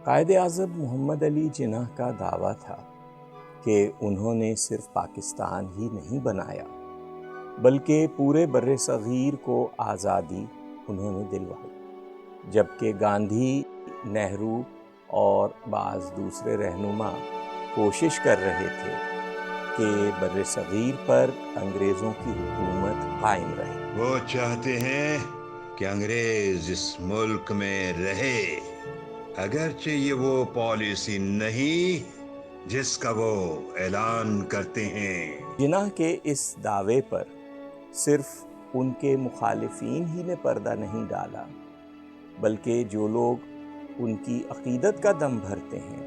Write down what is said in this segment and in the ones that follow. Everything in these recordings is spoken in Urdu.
قائد اعظم محمد علی جناح کا دعویٰ تھا کہ انہوں نے صرف پاکستان ہی نہیں بنایا بلکہ پورے بر صغیر کو آزادی انہوں نے دلوائی، جبکہ گاندھی، نہرو اور بعض دوسرے رہنما کوشش کر رہے تھے کہ بر صغیر پر انگریزوں کی حکومت قائم رہے۔ وہ چاہتے ہیں کہ انگریز اس ملک میں رہے، اگرچہ یہ وہ پالیسی نہیں جس کا وہ اعلان کرتے ہیں۔ جناح کے اس دعوے پر صرف ان کے مخالفین ہی نے پردہ نہیں ڈالا، بلکہ جو لوگ ان کی عقیدت کا دم بھرتے ہیں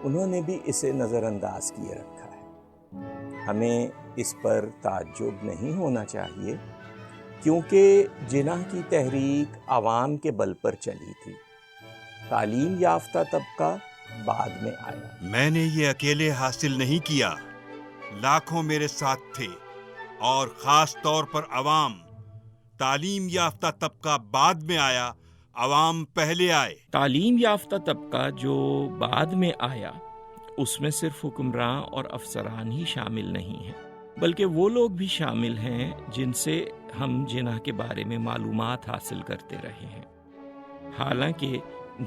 انہوں نے بھی اسے نظر انداز کیے رکھا ہے۔ ہمیں اس پر تعجب نہیں ہونا چاہیے، کیونکہ جناح کی تحریک عوام کے بل پر چلی تھی۔ تعلیم یافتہ طبقہ بعد میں آیا۔ میں نے یہ اکیلے حاصل نہیں کیا، لاکھوں میرے ساتھ تھے، اور خاص طور پر عوام۔ تعلیم یافتہ طبقہ بعد میں آیا، عوام پہلے آئے۔ تعلیم یافتہ طبقہ جو بعد میں آیا اس میں صرف حکمراں اور افسران ہی شامل نہیں ہیں، بلکہ وہ لوگ بھی شامل ہیں جن سے ہم جناح کے بارے میں معلومات حاصل کرتے رہے ہیں۔ حالانکہ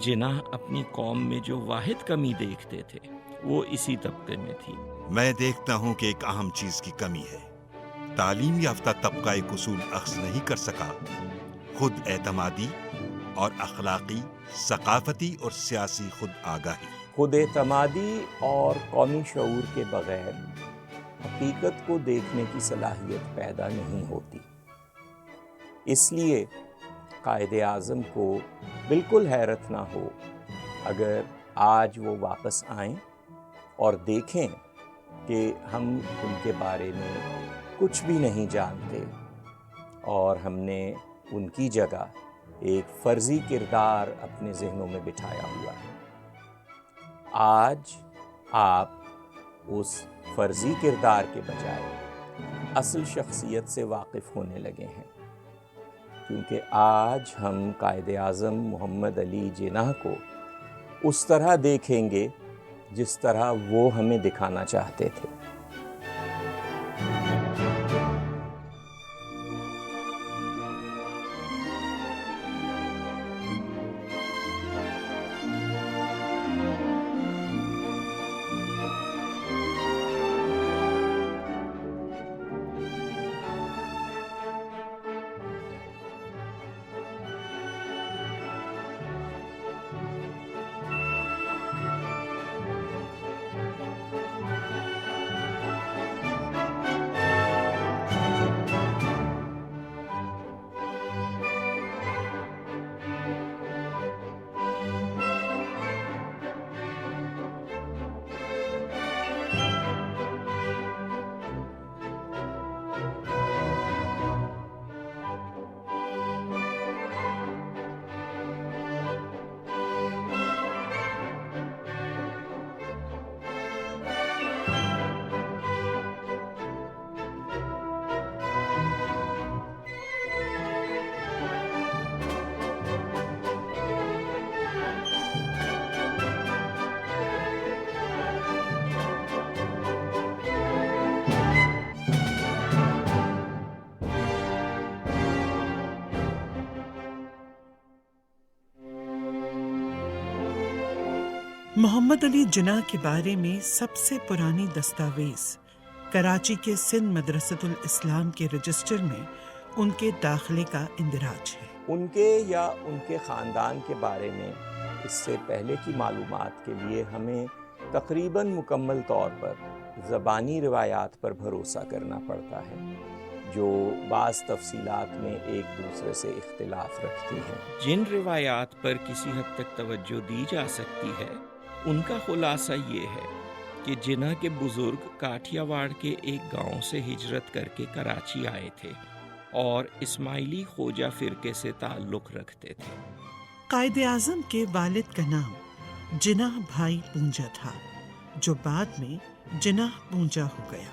جناح اپنی قوم میں جو واحد کمی دیکھتے تھے وہ اسی طبقے میں تھی۔ میں دیکھتا ہوں کہ ایک اہم چیز کی کمی ہے۔ تعلیم یافتہ طبقہ ایک اصول اخذ نہیں کر سکا، خود اعتمادی اور اخلاقی، ثقافتی اور سیاسی خود آگاہی۔ خود اعتمادی اور قومی شعور کے بغیر حقیقت کو دیکھنے کی صلاحیت پیدا نہیں ہوتی۔ اس لیے قائد اعظم کو بالکل حیرت نہ ہو اگر آج وہ واپس آئیں اور دیکھیں کہ ہم ان کے بارے میں کچھ بھی نہیں جانتے اور ہم نے ان کی جگہ ایک فرضی کردار اپنے ذہنوں میں بٹھایا ہوا ہے۔ آج آپ اس فرضی کردار کے بجائے اصل شخصیت سے واقف ہونے لگے ہیں، کیونکہ آج ہم قائد اعظم محمد علی جناح کو اس طرح دیکھیں گے جس طرح وہ ہمیں دکھانا چاہتے تھے۔ محمد علی جناح کے بارے میں سب سے پرانی دستاویز کراچی کے سندھ مدرسۃ الاسلام کے رجسٹر میں ان کے داخلے کا اندراج ہے۔ ان کے یا ان کے خاندان کے بارے میں اس سے پہلے کی معلومات کے لیے ہمیں تقریباً مکمل طور پر زبانی روایات پر بھروسہ کرنا پڑتا ہے، جو بعض تفصیلات میں ایک دوسرے سے اختلاف رکھتی ہیں۔ جن روایات پر کسی حد تک توجہ دی جا سکتی ہے ان کا خلاصہ یہ ہے کہ جناح کے بزرگ کاٹھیا واڑ کے ایک گاؤں سے ہجرت کر کے کراچی آئے تھے اور اسماعیلی خوجہ فرقے سے تعلق رکھتے تھے۔ قائد اعظم کے والد کا نام جناح بھائی پونجا تھا، جو بعد میں جناح پونجا ہو گیا۔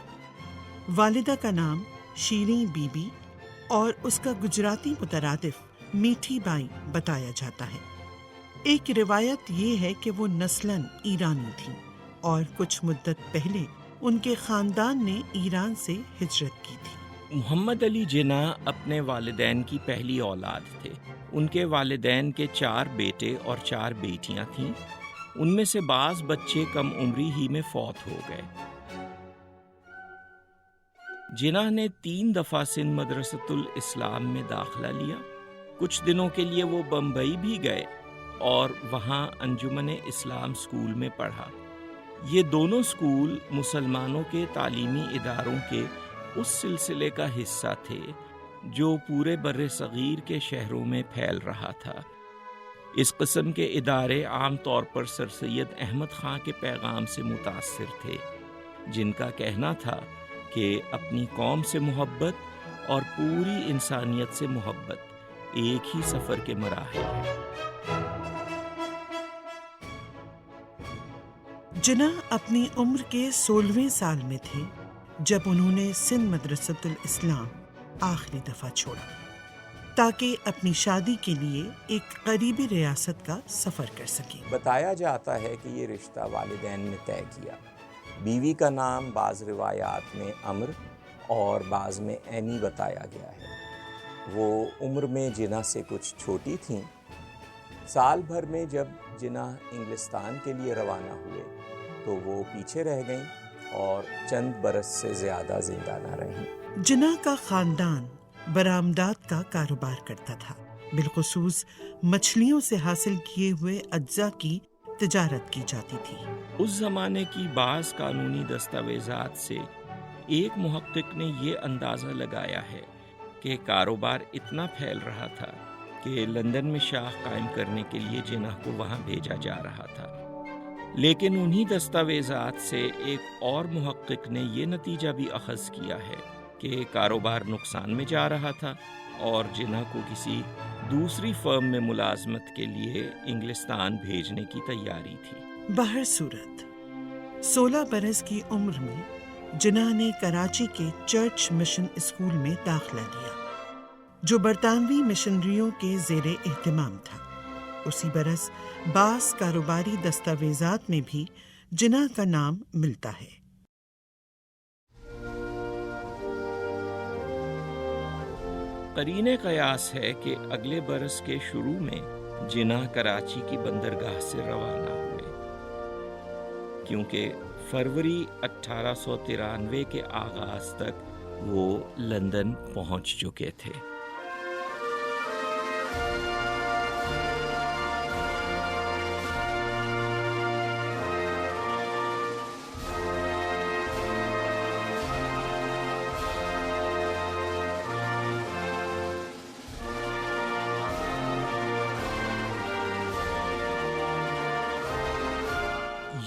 والدہ کا نام شیریں بی بی اور اس کا گجراتی مترادف میٹھی بائی بتایا جاتا ہے۔ ایک روایت یہ ہے کہ وہ نسلاً ایرانی تھیں اور کچھ مدت پہلے ان کے خاندان نے ایران سے ہجرت کی تھی۔ محمد علی جناح اپنے والدین کی پہلی اولاد تھے۔ ان کے والدین کے 4 بیٹے اور 4 بیٹیاں تھیں۔ ان میں سے بعض بچے کم عمری ہی میں فوت ہو گئے۔ جناح نے 3 دفعہ سندھ مدرسۃ الاسلام میں داخلہ لیا۔ کچھ دنوں کے لیے وہ بمبئی بھی گئے اور وہاں انجمن اسلام اسکول میں پڑھا۔ یہ دونوں اسکول مسلمانوں کے تعلیمی اداروں کے اس سلسلے کا حصہ تھے جو پورے بر صغیر کے شہروں میں پھیل رہا تھا۔ اس قسم کے ادارے عام طور پر سر سید احمد خان کے پیغام سے متاثر تھے، جن کا کہنا تھا کہ اپنی قوم سے محبت اور پوری انسانیت سے محبت ایک ہی سفر کے مراحل ہیں۔ جناح اپنی عمر کے 16ویں سال میں تھے جب انہوں نے سندھ مدرسۃ الاسلام آخری دفعہ چھوڑا تاکہ اپنی شادی کے لیے ایک قریبی ریاست کا سفر کر سکیں۔ بتایا جاتا ہے کہ یہ رشتہ والدین نے طے کیا۔ بیوی کا نام بعض روایات میں امر اور بعض میں اینی بتایا گیا ہے۔ وہ عمر میں جناح سے کچھ چھوٹی تھیں۔ سال بھر میں جب جناح انگلستان کے لیے روانہ ہوئے تو وہ پیچھے رہ گئیں اور چند برس سے زیادہ زندہ نہ رہیں۔ جناح کا خاندان برآمدات کا کاروبار کرتا تھا، بالخصوص مچھلیوں سے حاصل کیے ہوئے اجزاء کی تجارت کی جاتی تھی۔ اس زمانے کی بعض قانونی دستاویزات سے ایک محقق نے یہ اندازہ لگایا ہے کہ کاروبار اتنا پھیل رہا تھا کہ لندن میں شاخ قائم کرنے کے لیے جناح کو وہاں بھیجا جا رہا تھا۔ لیکن انہی دستاویزات سے ایک اور محقق نے یہ نتیجہ بھی اخذ کیا ہے کہ کاروبار نقصان میں جا رہا تھا اور جناح کو کسی دوسری فرم میں ملازمت کے لیے انگلستان بھیجنے کی تیاری تھی۔ بہر صورت 16 برس کی عمر میں جناح نے کراچی کے چرچ مشن اسکول میں داخلہ لیا جو برطانوی مشنریوں کے زیر اہتمام تھا۔ اسی برس بعض کاروباری دستاویزات میں بھی جناح کا نام ملتا ہے۔ قرینِ قیاس ہے کہ اگلے برس کے شروع میں جناح کراچی کی بندرگاہ سے روانہ ہوئے، کیونکہ فروری 1893 کے آغاز تک وہ لندن پہنچ چکے تھے۔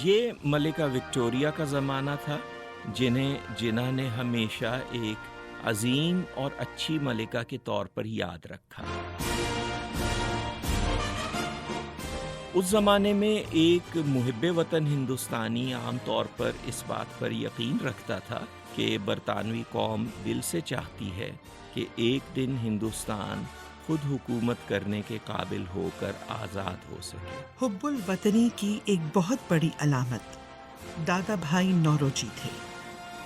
یہ ملکہ وکٹوریہ کا زمانہ تھا، جنہیں جناح نے ہمیشہ ایک عظیم اور اچھی ملکہ کے طور پر یاد رکھا۔ اس زمانے میں ایک محب وطن ہندوستانی عام طور پر اس بات پر یقین رکھتا تھا کہ برطانوی قوم دل سے چاہتی ہے کہ ایک دن ہندوستان خود حکومت کرنے کے قابل ہو کر آزاد ہو سکے۔ حب الوطنی کی ایک بہت بڑی علامت دادا بھائی نوروجی تھے،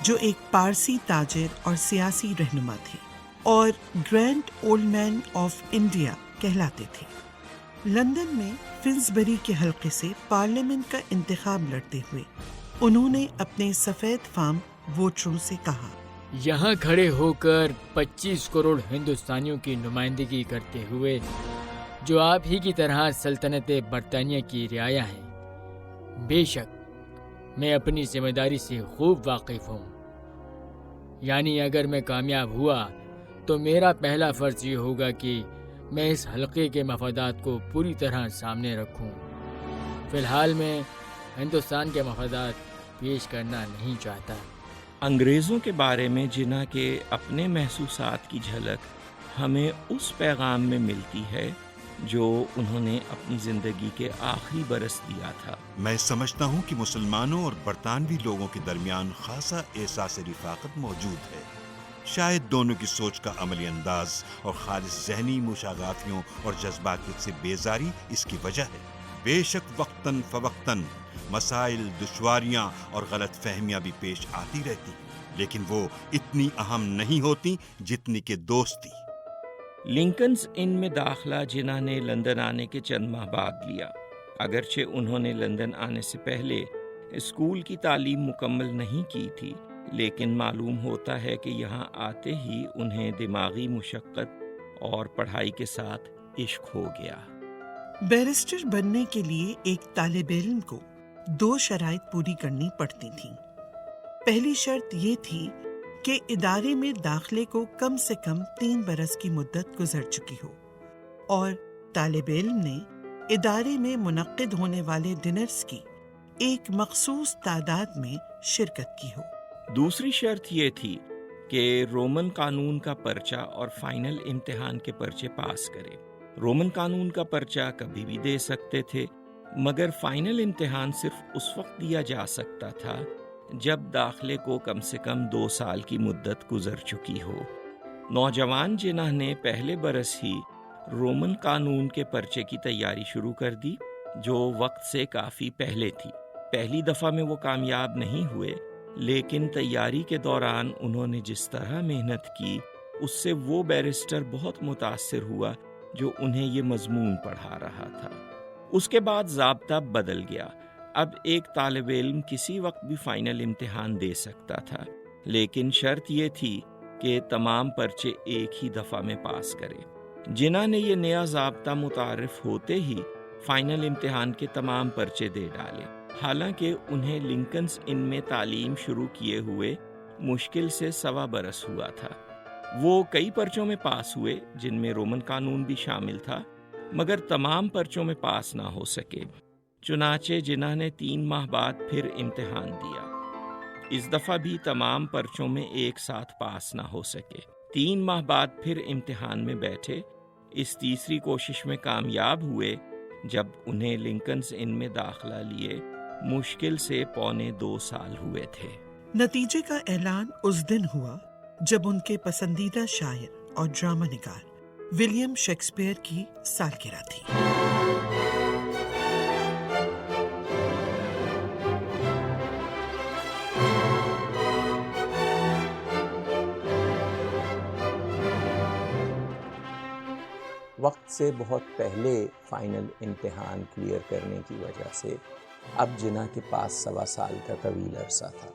جو ایک پارسی تاجر اور سیاسی رہنما تھے اور grand old man of India کہلاتے تھے۔ لندن میں فنسبری کے حلقے سے پارلیمنٹ کا انتخاب لڑتے ہوئے انہوں نے اپنے سفید فام ووٹروں سے کہا، یہاں کھڑے ہو کر 25 کروڑ ہندوستانیوں کی نمائندگی کرتے ہوئے، جو آپ ہی کی طرح سلطنت برطانیہ کی رعایا ہیں، بے شک میں اپنی ذمہ داری سے خوب واقف ہوں۔ یعنی اگر میں کامیاب ہوا تو میرا پہلا فرض یہ ہوگا کہ میں اس حلقے کے مفادات کو پوری طرح سامنے رکھوں۔ فی الحال میں ہندوستان کے مفادات پیش کرنا نہیں چاہتا۔ انگریزوں کے بارے میں جناح کے اپنے محسوسات کی جھلک ہمیں اس پیغام میں ملتی ہے جو انہوں نے اپنی زندگی کے آخری برس دیا تھا۔ میں سمجھتا ہوں کہ مسلمانوں اور برطانوی لوگوں کے درمیان خاصا احساس رفاقت موجود ہے۔ شاید دونوں کی سوچ کا عملی انداز اور خالص ذہنی مشاغافیوں اور جذبات سے بیزاری اس کی وجہ ہے۔ بے شک وقتاً فوقتاً مسائل، دشواریاں اور غلط فہمیاں بھی پیش آتی رہتی، لیکن وہ اتنی اہم نہیں ہوتی جتنی کہ دوستی۔ لنکنز ان میں داخلہ جناح نے لندن آنے کے چند ماہ بعد لیا۔ اگرچہ انہوں نے لندن آنے سے پہلے اسکول کی تعلیم مکمل نہیں کی تھی، لیکن معلوم ہوتا ہے کہ یہاں آتے ہی انہیں دماغی مشقت اور پڑھائی کے ساتھ عشق ہو گیا۔ بیرسٹر بننے کے لیے ایک طالب علم کو 2 شرائط پوری کرنی پڑتی تھیں۔ پہلی شرط یہ تھی کہ ادارے میں داخلے کو کم سے کم 3 برس کی مدت گزر چکی ہو، اور طالب علم نے ادارے میں منعقد ہونے والے ڈنرز کی ایک مخصوص تعداد میں شرکت کی ہو۔ دوسری شرط یہ تھی کہ رومن قانون کا پرچہ اور فائنل امتحان کے پرچے پاس کرے۔ رومن قانون کا پرچہ کبھی بھی دے سکتے تھے، مگر فائنل امتحان صرف اس وقت دیا جا سکتا تھا جب داخلے کو کم سے کم 2 سال کی مدت گزر چکی ہو۔ نوجوان جناح نے پہلے برس ہی رومن قانون کے پرچے کی تیاری شروع کر دی، جو وقت سے کافی پہلے تھی۔ پہلی دفعہ میں وہ کامیاب نہیں ہوئے، لیکن تیاری کے دوران انہوں نے جس طرح محنت کی اس سے وہ بیرسٹر بہت متاثر ہوا جو انہیں یہ مضمون پڑھا رہا تھا۔ اس کے بعد ضابطہ بدل گیا۔ اب ایک طالب علم کسی وقت بھی فائنل امتحان دے سکتا تھا، لیکن شرط یہ تھی کہ تمام پرچے ایک ہی دفعہ میں پاس کرے۔ جناح نے یہ نیا ضابطہ متعارف ہوتے ہی فائنل امتحان کے تمام پرچے دے ڈالے، حالانکہ انہیں لنکنز ان میں تعلیم شروع کیے ہوئے مشکل سے 1.25 برس ہوا تھا۔ وہ کئی پرچوں میں پاس ہوئے جن میں رومن قانون بھی شامل تھا، مگر تمام پرچوں میں پاس نہ ہو سکے۔ چنانچہ جناح نے 3 ماہ بعد پھر امتحان دیا۔ اس دفعہ بھی تمام پرچوں میں ایک ساتھ پاس نہ ہو سکے۔ 3 ماہ بعد پھر امتحان میں بیٹھے۔ اس تیسری کوشش میں کامیاب ہوئے جب انہیں لنکنز ان میں داخلہ لیے مشکل سے 1.25 سال ہوئے تھے۔ نتیجے کا اعلان اس دن ہوا جب ان کے پسندیدہ شاعر اور ڈرامہ نگار ولیم شیکسپیئر کی سالگرہ تھی۔ وقت سے بہت پہلے فائنل امتحان کلیئر کرنے کی وجہ سے اب جناح کے پاس 1.25 سال کا طویل عرصہ تھا۔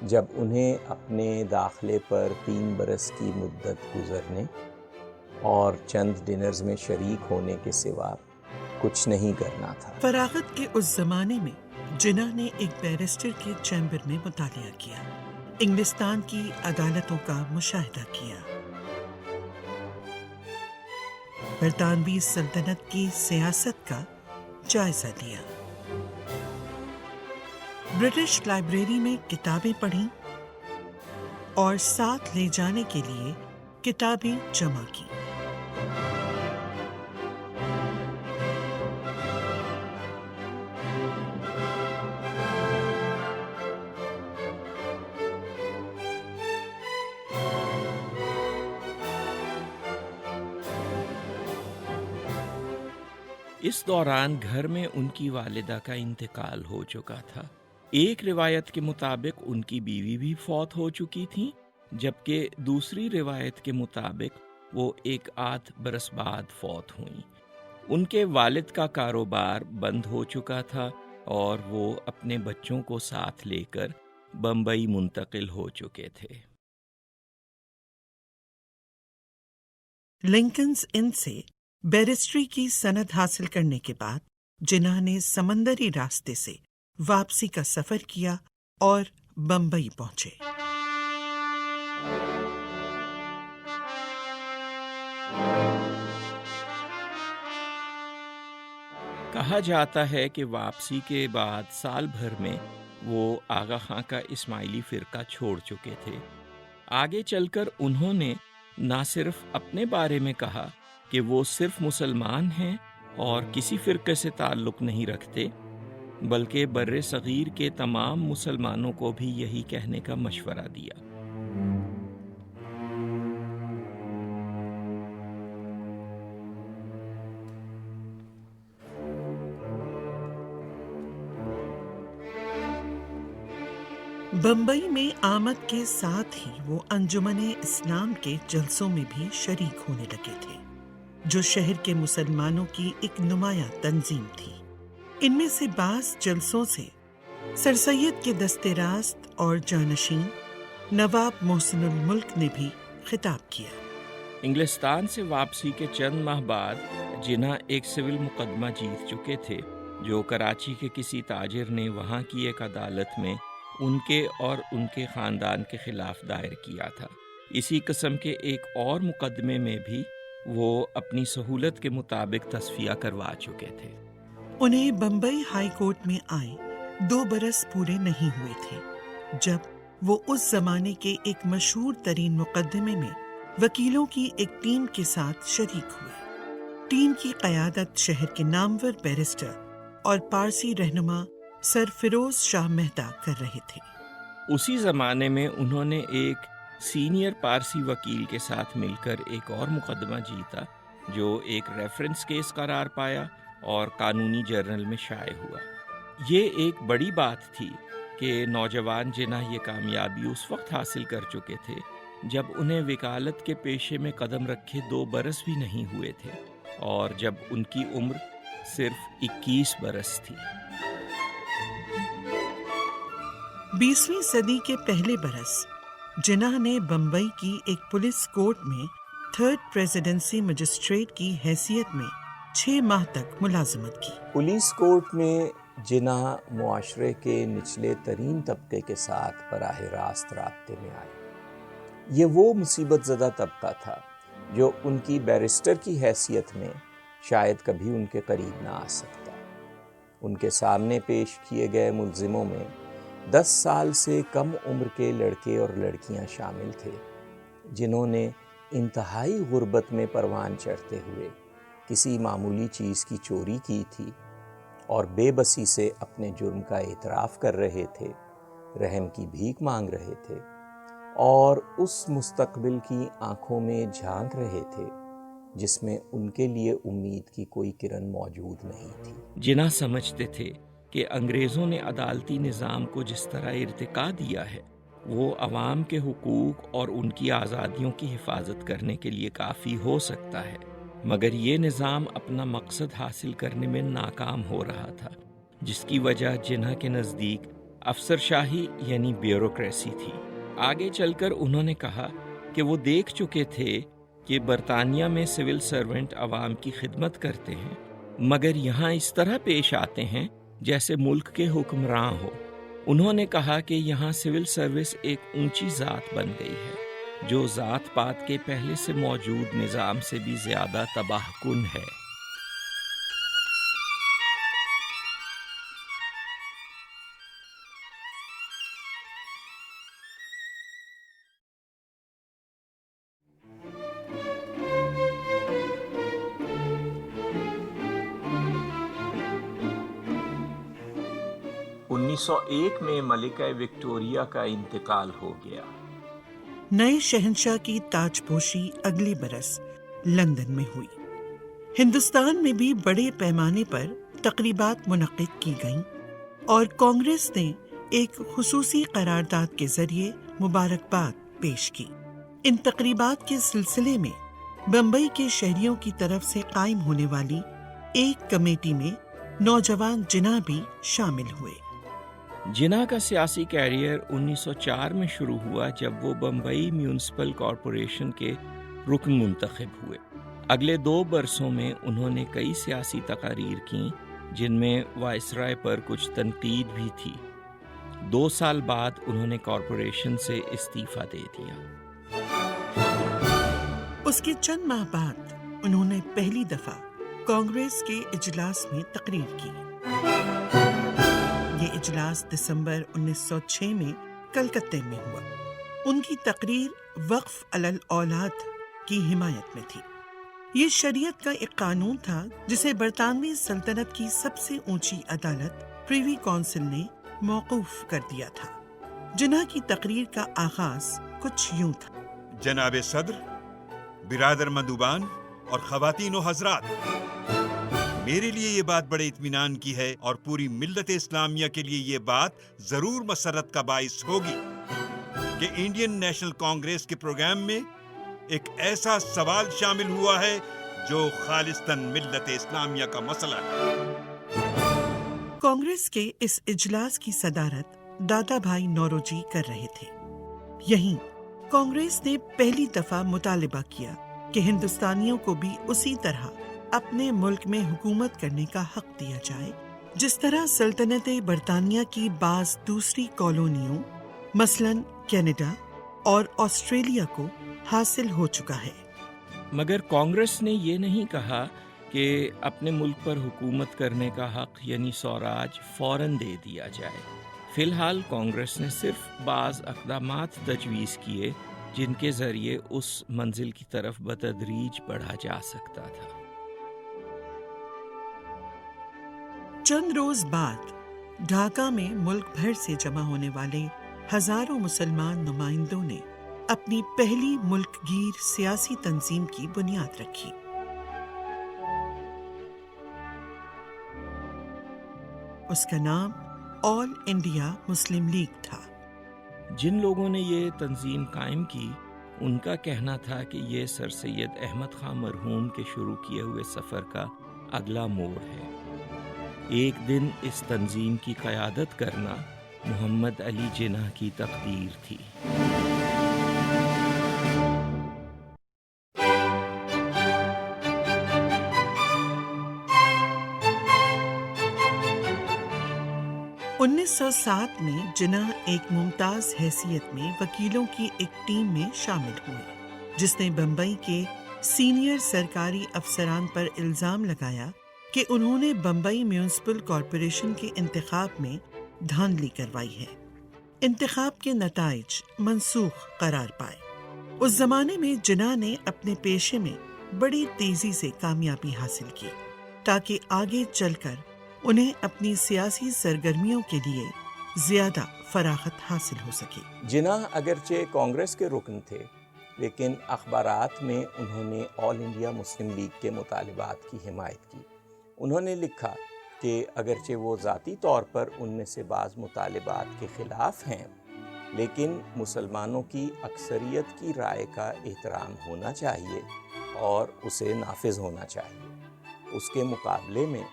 جب انہیں اپنے داخلے پر 3 برس کی مدت گزرنے اور چند ڈنرز میں شریک ہونے کے سوا کچھ نہیں کرنا تھا۔ فراغت کے اس زمانے میں جناح نے ایک بیرسٹر کے چیمبر میں مطالعہ کیا، انگلستان کی عدالتوں کا مشاہدہ کیا، برطانوی سلطنت کی سیاست کا جائزہ لیا، برٹش لائبریری میں کتابیں پڑھیں اور ساتھ لے جانے کے لیے کتابیں جمع کی۔ اس دوران گھر میں ان کی والدہ کا انتقال ہو چکا تھا۔ ایک روایت کے مطابق ان کی بیوی بھی فوت ہو چکی تھی، جبکہ دوسری روایت کے مطابق وہ 1 برس بعد فوت ہوئیں۔ ان کے والد کا کاروبار بند ہو چکا تھا اور وہ اپنے بچوں کو ساتھ لے کر بمبئی منتقل ہو چکے تھے۔ لنکنز ان سے بیرسٹری کی سند حاصل کرنے کے بعد جناح نے سمندری راستے سے واپسی کا سفر کیا اور بمبئی پہنچے۔ کہا جاتا ہے کہ واپسی کے بعد سال بھر میں وہ آغا خان کا اسماعیلی فرقہ چھوڑ چکے تھے۔ آگے چل کر انہوں نے نہ صرف اپنے بارے میں کہا کہ وہ صرف مسلمان ہیں اور کسی فرقے سے تعلق نہیں رکھتے، بلکہ بر صغیر کے تمام مسلمانوں کو بھی یہی کہنے کا مشورہ دیا۔ بمبئی میں آمد کے ساتھ ہی وہ انجمن اسلام کے جلسوں میں بھی شریک ہونے لگے تھے، جو شہر کے مسلمانوں کی ایک نمایاں تنظیم تھی۔ ان میں سے بعض جلسوں سے سر سید کے دست راست اور جانشین نواب محسن الملک نے بھی خطاب کیا۔ انگلستان سے واپسی کے چند ماہ بعد جناح ایک سول مقدمہ جیت چکے تھے جو کراچی کے کسی تاجر نے وہاں کی ایک عدالت میں ان کے اور ان کے خاندان کے خلاف دائر کیا تھا۔ اسی قسم کے ایک اور مقدمے میں بھی وہ اپنی سہولت کے مطابق تصفیہ کروا چکے تھے۔ انہیں بمبئی ہائی کورٹ میں آئے 2 برس پورے نہیں ہوئے تھے جب وہ اس زمانے کے ایک مشہور ترین مقدمے میں وکیلوں کی ایک ٹیم کے ساتھ شریک ہوئے۔ ٹیم کی قیادت شہر کے نامور بیرسٹر اور پارسی رہنما سر فیروز شاہ مہتا کر رہے تھے۔ اسی زمانے میں انہوں نے ایک سینئر پارسی وکیل کے ساتھ مل کر ایک اور مقدمہ جیتا جو ایک ریفرنس کیس قرار پایا اور قانونی جرنل میں شائع ہوا۔ یہ ایک بڑی بات تھی کہ نوجوان جناح یہ کامیابی اس وقت حاصل کر چکے تھے جب انہیں وکالت کے پیشے میں قدم رکھے 2 برس بھی نہیں ہوئے تھے اور جب ان کی عمر صرف 21 برس تھی۔ 20ویں صدی کے پہلے برس جناح نے بمبئی کی ایک پولیس کورٹ میں 3rd پریزیڈنسی مجسٹریٹ کی حیثیت میں 6 ماہ تک ملازمت کی۔ پولیس کورٹ میں جناح معاشرے کے نچلے ترین طبقے کے ساتھ براہ راست رابطے میں آئے۔ یہ وہ مصیبت زدہ طبقہ تھا جو ان کی بیرسٹر کی حیثیت میں شاید کبھی ان کے قریب نہ آ سکتا۔ ان کے سامنے پیش کیے گئے ملزموں میں 10 سال سے کم عمر کے لڑکے اور لڑکیاں شامل تھے جنہوں نے انتہائی غربت میں پروان چڑھتے ہوئے کسی معمولی چیز کی چوری کی تھی اور بے بسی سے اپنے جرم کا اعتراف کر رہے تھے، رحم کی بھیک مانگ رہے تھے اور اس مستقبل کی آنکھوں میں جھانک رہے تھے جس میں ان کے لیے امید کی کوئی کرن موجود نہیں تھی۔ جناح سمجھتے تھے کہ انگریزوں نے عدالتی نظام کو جس طرح ارتقا دیا ہے وہ عوام کے حقوق اور ان کی آزادیوں کی حفاظت کرنے کے لیے کافی ہو سکتا ہے، مگر یہ نظام اپنا مقصد حاصل کرنے میں ناکام ہو رہا تھا، جس کی وجہ جناح کے نزدیک افسر شاہی یعنی بیوروکریسی تھی۔ آگے چل کر انہوں نے کہا کہ وہ دیکھ چکے تھے کہ برطانیہ میں سول سرونٹ عوام کی خدمت کرتے ہیں مگر یہاں اس طرح پیش آتے ہیں جیسے ملک کے حکمراں ہو۔ انہوں نے کہا کہ یہاں سول سروس ایک اونچی ذات بن گئی ہے جو ذات پات کے پہلے سے موجود نظام سے بھی زیادہ تباہ کن ہے۔ انیس سو 1 میں ملکہ وکٹوریہ کا انتقال ہو گیا۔ نئے شہنشاہ کی تاج پوشی اگلے برس لندن میں ہوئی۔ ہندوستان میں بھی بڑے پیمانے پر تقریبات منعقد کی گئیں اور کانگریس نے ایک خصوصی قرارداد کے ذریعے مبارکباد پیش کی۔ ان تقریبات کے سلسلے میں بمبئی کے شہریوں کی طرف سے قائم ہونے والی ایک کمیٹی میں نوجوان جناح بھی شامل ہوئے۔ جناح کا سیاسی کیریئر 1904 میں شروع ہوا جب وہ بمبئی میونسپل کارپوریشن کے رکن منتخب ہوئے۔ اگلے 2 برسوں میں انہوں نے کئی سیاسی تقاریر کیں جن میں وائسرائے پر کچھ تنقید بھی تھی۔ 2 سال بعد انہوں نے کارپوریشن سے استعفیٰ دے دیا۔ اس کے چند ماہ بعد انہوں نے پہلی دفعہ کانگریس کے اجلاس میں تقریر کی۔ یہ اجلاس دسمبر 1906 میں کلکتے میں ہوا۔ ان کی تقریر وقف علی الاولاد کی حمایت میں تھی۔ یہ شریعت کا ایک قانون تھا جسے برطانوی سلطنت کی سب سے اونچی عدالت پریوی کونسل نے موقوف کر دیا تھا۔ جناح کی تقریر کا آغاز کچھ یوں تھا: جناب صدر، برادر مندوبان اور خواتین و حضرات، میرے لیے یہ بات بڑے اطمینان کی ہے اور پوری ملت اسلامیہ کے لیے یہ بات ضرور مسرت کا باعث ہوگی کہ انڈین نیشنل کانگریس کے پروگرام میں ایک ایسا سوال شامل ہوا ہے جو خالصتاً ملت اسلامیہ کا مسئلہ ہے۔ کانگریس کے اس اجلاس کی صدارت دادا بھائی نوروجی کر رہے تھے۔ یہیں کانگریس نے پہلی دفعہ مطالبہ کیا کہ ہندوستانیوں کو بھی اسی طرح اپنے ملک میں حکومت کرنے کا حق دیا جائے جس طرح سلطنت برطانیہ کی بعض دوسری کالونیوں مثلاً کینیڈا اور آسٹریلیا کو حاصل ہو چکا ہے۔ مگر کانگریس نے یہ نہیں کہا کہ اپنے ملک پر حکومت کرنے کا حق یعنی سوراج فوراً دے دیا جائے۔ فی الحال کانگریس نے صرف بعض اقدامات تجویز کیے جن کے ذریعے اس منزل کی طرف بتدریج بڑھا جا سکتا تھا۔ چند روز بعد ڈھاکہ میں ملک بھر سے جمع ہونے والے ہزاروں مسلمان نمائندوں نے اپنی پہلی ملک گیر سیاسی تنظیم کی بنیاد رکھی۔ اس کا نام آل انڈیا مسلم لیگ تھا۔ جن لوگوں نے یہ تنظیم قائم کی ان کا کہنا تھا کہ یہ سر سید احمد خان مرحوم کے شروع کیے ہوئے سفر کا اگلا موڑ ہے۔ ایک دن اس تنظیم کی قیادت کرنا محمد علی جناح کی تقدیر تھی۔ انیس سو 7 میں جناح ایک ممتاز حیثیت میں وکیلوں کی ایک ٹیم میں شامل ہوئے جس نے بمبئی کے سینئر سرکاری افسران پر الزام لگایا کہ انہوں نے بمبئی میونسپل کارپوریشن کے انتخاب میں دھاندلی کروائی ہے۔ انتخاب کے نتائج منسوخ قرار پائے۔ اس زمانے میں جناح نے اپنے پیشے میں بڑی تیزی سے کامیابی حاصل کی تاکہ آگے چل کر انہیں اپنی سیاسی سرگرمیوں کے لیے زیادہ فراخت حاصل ہو سکے۔ جناح اگرچہ کانگریس کے رکن تھے لیکن اخبارات میں انہوں نے آل انڈیا مسلم لیگ کے مطالبات کی حمایت کی۔ انہوں نے لکھا کہ اگرچہ وہ ذاتی طور پر ان میں سے بعض مطالبات کے خلاف ہیں لیکن مسلمانوں کی اکثریت کی رائے کا احترام ہونا چاہیے اور اسے نافذ ہونا چاہیے۔ اس کے مقابلے میں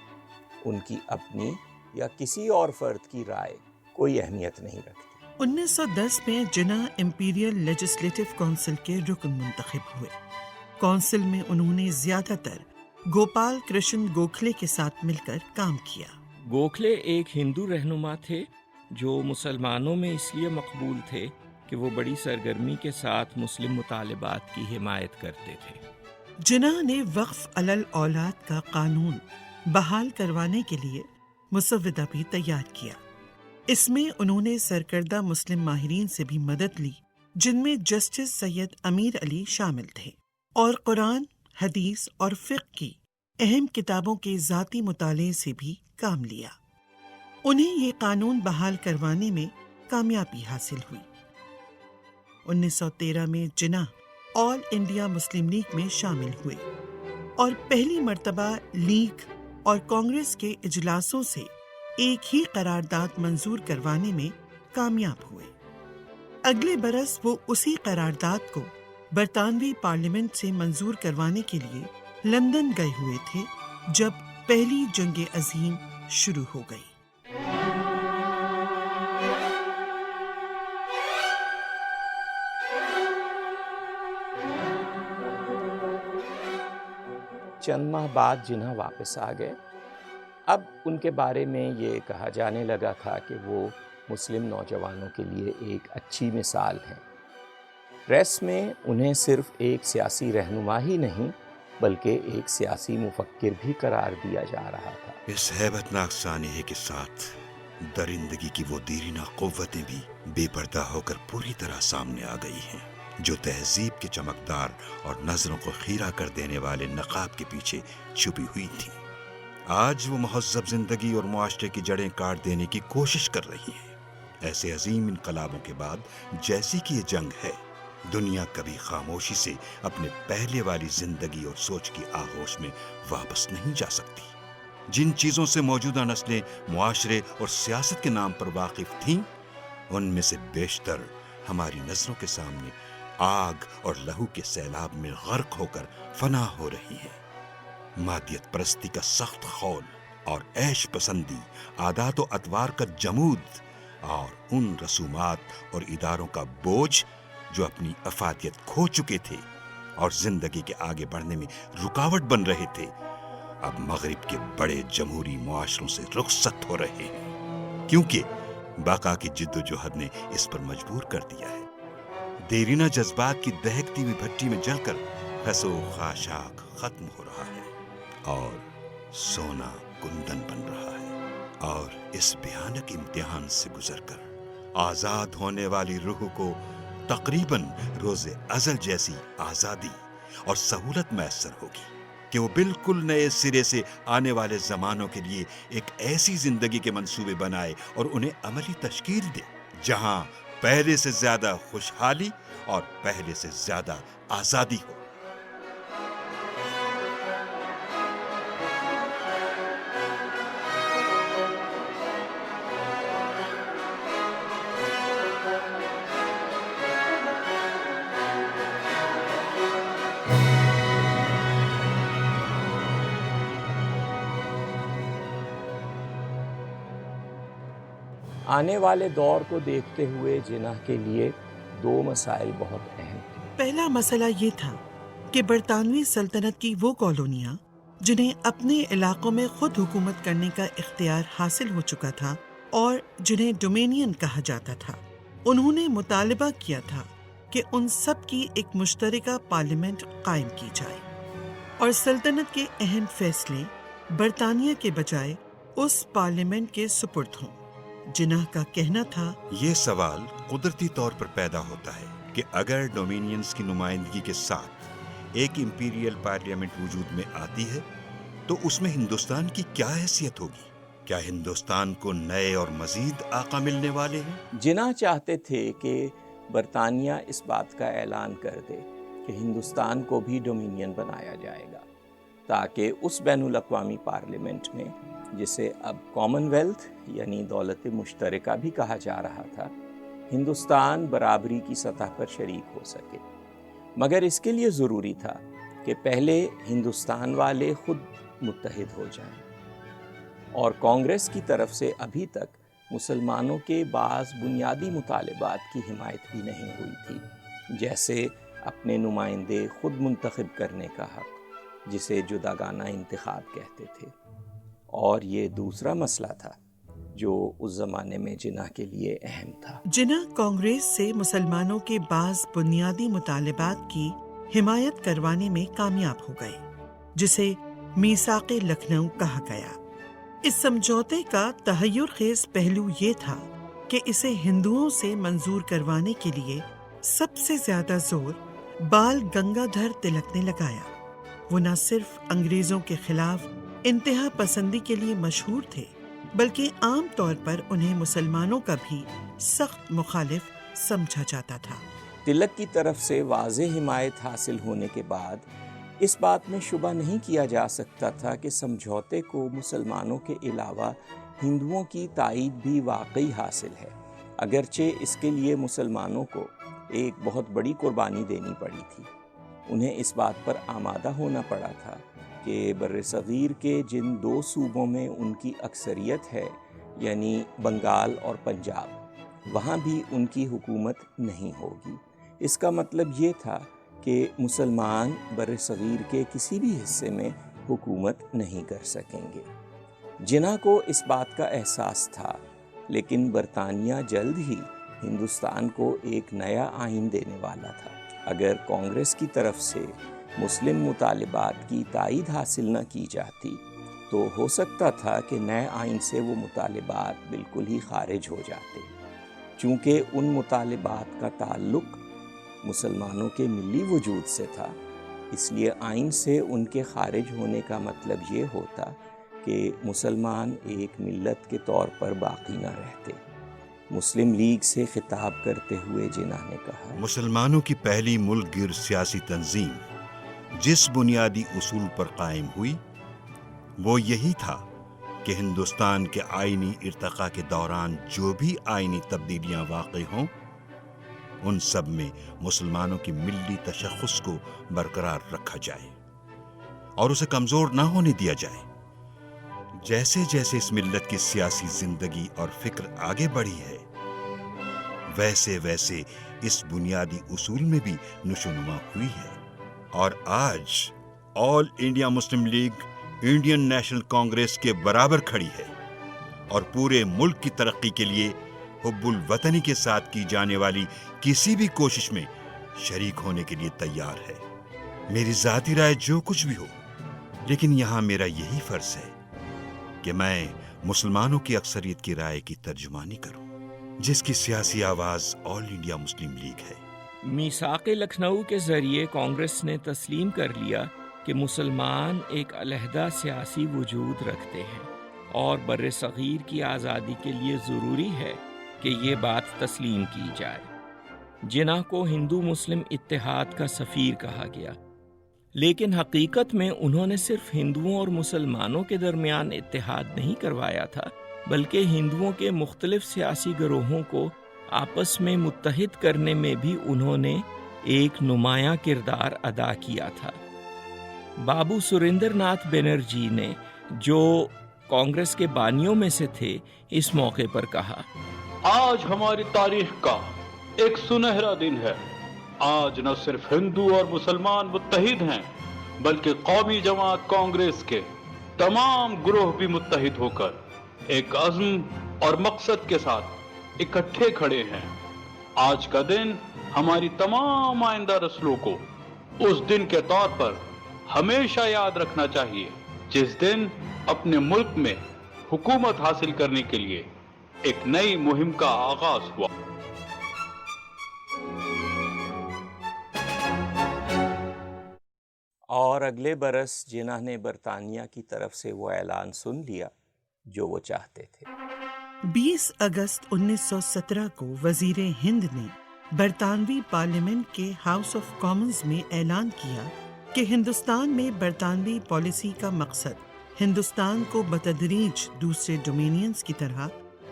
ان کی اپنی یا کسی اور فرد کی رائے کوئی اہمیت نہیں رکھتی۔ 1910 میں جناح امپیریل لیجسلیٹو کونسل کے رکن منتخب ہوئے۔ کونسل میں انہوں نے زیادہ تر گوپال کرشن گوکھلے کے ساتھ مل کر کام کیا۔ گوکھلے ایک ہندو رہنما تھے جو مسلمانوں میں اس لیے مقبول تھے کہ وہ بڑی سرگرمی کے ساتھ مسلم مطالبات کی حمایت کرتے تھے۔ جناح نے وقف علی الاولاد کا قانون بحال کروانے کے لیے مسودہ بھی تیار کیا۔ اس میں انہوں نے سرکردہ مسلم ماہرین سے بھی مدد لی جن میں جسٹس سید امیر علی شامل تھے اور قرآن، حدیث اور فقہ کی اہم کتابوں کے ذاتی مطالعے سے بھی کام لیا۔ انہیں یہ قانون بحال کروانے میں کامیابی حاصل ہوئی۔ 1913 میں جناح آل انڈیا مسلم لیگ میں شامل ہوئے اور پہلی مرتبہ لیگ اور کانگریس کے اجلاسوں سے ایک ہی قرارداد منظور کروانے میں کامیاب ہوئے۔ اگلے برس وہ اسی قرارداد کو برطانوی پارلیمنٹ سے منظور کروانے کے لیے لندن گئے ہوئے تھے جب پہلی جنگ عظیم شروع ہو گئی۔ چند ماہ بعد جناح واپس آ گئے۔ اب ان کے بارے میں یہ کہا جانے لگا تھا کہ وہ مسلم نوجوانوں کے لیے ایک اچھی مثال ہیں۔ پریس میں انہیں صرف ایک سیاسی رہنما ہی نہیں بلکہ ایک سیاسی مفکر بھی قرار دیا جا رہا تھا۔ اس ہیبت ناک سانحے کے ساتھ درندگی کی وہ دیرینہ قوتیں بھی بے پردہ ہو کر پوری طرح سامنے آ گئی ہیں جو تہذیب کے چمکدار اور نظروں کو خیرہ کر دینے والے نقاب کے پیچھے چھپی ہوئی تھیں۔ آج وہ مہذب زندگی اور معاشرے کی جڑیں کاٹ دینے کی کوشش کر رہی ہیں۔ ایسے عظیم انقلابوں کے بعد جیسی کہ یہ جنگ ہے، دنیا کبھی خاموشی سے اپنے پہلے والی زندگی اور سوچ کی آغوش میں واپس نہیں جا سکتی۔ جن چیزوں سے موجودہ نسلیں معاشرے اور سیاست کے نام پر واقف تھیں، ان میں سے بیشتر ہماری نظروں کے سامنے آگ اور لہو کے سیلاب میں غرق ہو کر فنا ہو رہی ہیں۔ مادیت پرستی کا سخت خول اور عیش پسندی، عادات و اطوار کا جمود اور ان رسومات اور اداروں کا بوجھ جو اپنی افادیت کھو چکے تھے اور زندگی کے آگے بڑھنے میں رکاوٹ بن رہے تھے، اب مغرب کے بڑے جمہوری معاشروں سے رخصت ہو رہے ہیں، کیونکہ بقا کی جد و جہد نے اس پر مجبور کر دیا ہے۔ دیرینہ جذبات کی دہکتی ہوئی بھٹی میں جل کر خس و خاشاک ختم ہو رہا ہے اور سونا کندن بن رہا ہے، اور اس بھیانک امتحان سے گزر کر آزاد ہونے والی روح کو تقریباً روز ازل جیسی آزادی اور سہولت میسر ہوگی کہ وہ بالکل نئے سرے سے آنے والے زمانوں کے لیے ایک ایسی زندگی کے منصوبے بنائے اور انہیں عملی تشکیل دے جہاں پہلے سے زیادہ خوشحالی اور پہلے سے زیادہ آزادی ہو۔ آنے والے دور کو دیکھتے ہوئے جناح کے لیے دو مسائل بہت اہم تھے۔ پہلا مسئلہ یہ تھا کہ برطانوی سلطنت کی وہ کالونیاں جنہیں اپنے علاقوں میں خود حکومت کرنے کا اختیار حاصل ہو چکا تھا اور جنہیں ڈومینین کہا جاتا تھا، انہوں نے مطالبہ کیا تھا کہ ان سب کی ایک مشترکہ پارلیمنٹ قائم کی جائے اور سلطنت کے اہم فیصلے برطانیہ کے بجائے اس پارلیمنٹ کے سپرد ہوں۔ جناح کا کہنا تھا، یہ سوال قدرتی طور پر پیدا ہوتا ہے کہ اگر ڈومینینز کی نمائندگی کے ساتھ ایک امپیریل پارلیمنٹ وجود میں آتی ہے تو اس میں ہندوستان کی کیا حیثیت ہوگی؟ کیا ہندوستان کو نئے اور مزید آقا ملنے والے ہیں؟ جناح چاہتے تھے کہ برطانیہ اس بات کا اعلان کر دے کہ ہندوستان کو بھی ڈومینین بنایا جائے گا، تاکہ اس بین الاقوامی پارلیمنٹ میں، جسے اب کامن ویلتھ یعنی دولت مشترکہ بھی کہا جا رہا تھا، ہندوستان برابری کی سطح پر شریک ہو سکے۔ مگر اس کے لیے ضروری تھا کہ پہلے ہندوستان والے خود متحد ہو جائیں، اور کانگریس کی طرف سے ابھی تک مسلمانوں کے بعض بنیادی مطالبات کی حمایت بھی نہیں ہوئی تھی، جیسے اپنے نمائندے خود منتخب کرنے کا حق، جسے جداگانہ انتخاب کہتے تھے۔ اور یہ دوسرا مسئلہ تھا جو اس زمانے میں جناح کے لیے اہم تھا۔ جناح کانگریس سے مسلمانوں کے بعض بنیادی مطالبات کی حمایت کروانے میں کامیاب ہو گئے، جسے میثاق لکھنؤ کہا گیا۔ اس سمجھوتے کا تحیر خیز پہلو یہ تھا کہ اسے ہندوؤں سے منظور کروانے کے لیے سب سے زیادہ زور بال گنگا دھر تلک نے لگایا۔ وہ نہ صرف انگریزوں کے خلاف انتہا پسندی کے لیے مشہور تھے، بلکہ عام طور پر انہیں مسلمانوں کا بھی سخت مخالف سمجھا جاتا تھا۔ تلک کی طرف سے واضح حمایت حاصل ہونے کے بعد اس بات میں شبہ نہیں کیا جا سکتا تھا کہ سمجھوتے کو مسلمانوں کے علاوہ ہندوؤں کی تائید بھی واقعی حاصل ہے، اگرچہ اس کے لیے مسلمانوں کو ایک بہت بڑی قربانی دینی پڑی تھی۔ انہیں اس بات پر آمادہ ہونا پڑا تھا کہ برصغیر کے جن دو صوبوں میں ان کی اکثریت ہے، یعنی بنگال اور پنجاب، وہاں بھی ان کی حکومت نہیں ہوگی۔ اس کا مطلب یہ تھا کہ مسلمان برصغیر کے کسی بھی حصے میں حکومت نہیں کر سکیں گے۔ جناح کو اس بات کا احساس تھا، لیکن برطانیہ جلد ہی ہندوستان کو ایک نیا آئین دینے والا تھا۔ اگر کانگریس کی طرف سے مسلم مطالبات کی تائید حاصل نہ کی جاتی تو ہو سکتا تھا کہ نئے آئین سے وہ مطالبات بالکل ہی خارج ہو جاتے۔ چونکہ ان مطالبات کا تعلق مسلمانوں کے ملی وجود سے تھا، اس لیے آئین سے ان کے خارج ہونے کا مطلب یہ ہوتا کہ مسلمان ایک ملت کے طور پر باقی نہ رہتے۔ مسلم لیگ سے خطاب کرتے ہوئے جناح نے کہا، مسلمانوں کی پہلی ملک گیر سیاسی تنظیم جس بنیادی اصول پر قائم ہوئی وہ یہی تھا کہ ہندوستان کے آئینی ارتقاء کے دوران جو بھی آئینی تبدیلیاں واقع ہوں ان سب میں مسلمانوں کی ملی تشخص کو برقرار رکھا جائے اور اسے کمزور نہ ہونے دیا جائے۔ جیسے جیسے اس ملت کی سیاسی زندگی اور فکر آگے بڑھی ہے ویسے ویسے اس بنیادی اصول میں بھی نشوونما ہوئی ہے، اور آج آل انڈیا مسلم لیگ انڈین نیشنل کانگریس کے برابر کھڑی ہے اور پورے ملک کی ترقی کے لیے حب الوطنی کے ساتھ کی جانے والی کسی بھی کوشش میں شریک ہونے کے لیے تیار ہے۔ میری ذاتی رائے جو کچھ بھی ہو، لیکن یہاں میرا یہی فرض ہے کہ میں مسلمانوں کی اکثریت کی رائے کی ترجمانی کروں، جس کی سیاسی آواز آل انڈیا مسلم لیگ ہے۔ میثاق لکھنؤ کے ذریعے کانگریس نے تسلیم کر لیا کہ مسلمان ایک علیحدہ سیاسی وجود رکھتے ہیں اور بر صغیر کی آزادی کے لیے ضروری ہے کہ یہ بات تسلیم کی جائے۔ جناح کو ہندو مسلم اتحاد کا سفیر کہا گیا، لیکن حقیقت میں انہوں نے صرف ہندوؤں اور مسلمانوں کے درمیان اتحاد نہیں کروایا تھا، بلکہ ہندوؤں کے مختلف سیاسی گروہوں کو آپس میں متحد کرنے میں بھی انہوں نے ایک نمایاں کردار ادا کیا تھا۔ بابو سریندر ناتھ بنرجی نے، جو کانگریس کے بانیوں میں سے تھے، اس موقع پر کہا، آج ہماری تاریخ کا ایک سنہرا دن ہے۔ آج نہ صرف ہندو اور مسلمان متحد ہیں، بلکہ قومی جماعت کانگریس کے تمام گروہ بھی متحد ہو کر ایک عزم اور مقصد کے ساتھ اکٹھے کھڑے ہیں۔ آج کا دن ہماری تمام آئندہ نسلوں کو اس دن کے طور پر ہمیشہ یاد رکھنا چاہیے جس دن اپنے ملک میں حکومت حاصل کرنے کے لیے ایک نئی مہم کا آغاز ہوا۔ اور اگلے برس جناح نے برطانیہ کی طرف سے وہ اعلان سن لیا جو وہ چاہتے تھے۔ 20 اگست 1917 کو وزیر ہند نے برطانوی پارلیمنٹ کے ہاؤس آف کامنز میں اعلان کیا کہ ہندوستان میں برطانوی پالیسی کا مقصد ہندوستان کو بتدریج دوسرے ڈومینینز کی طرح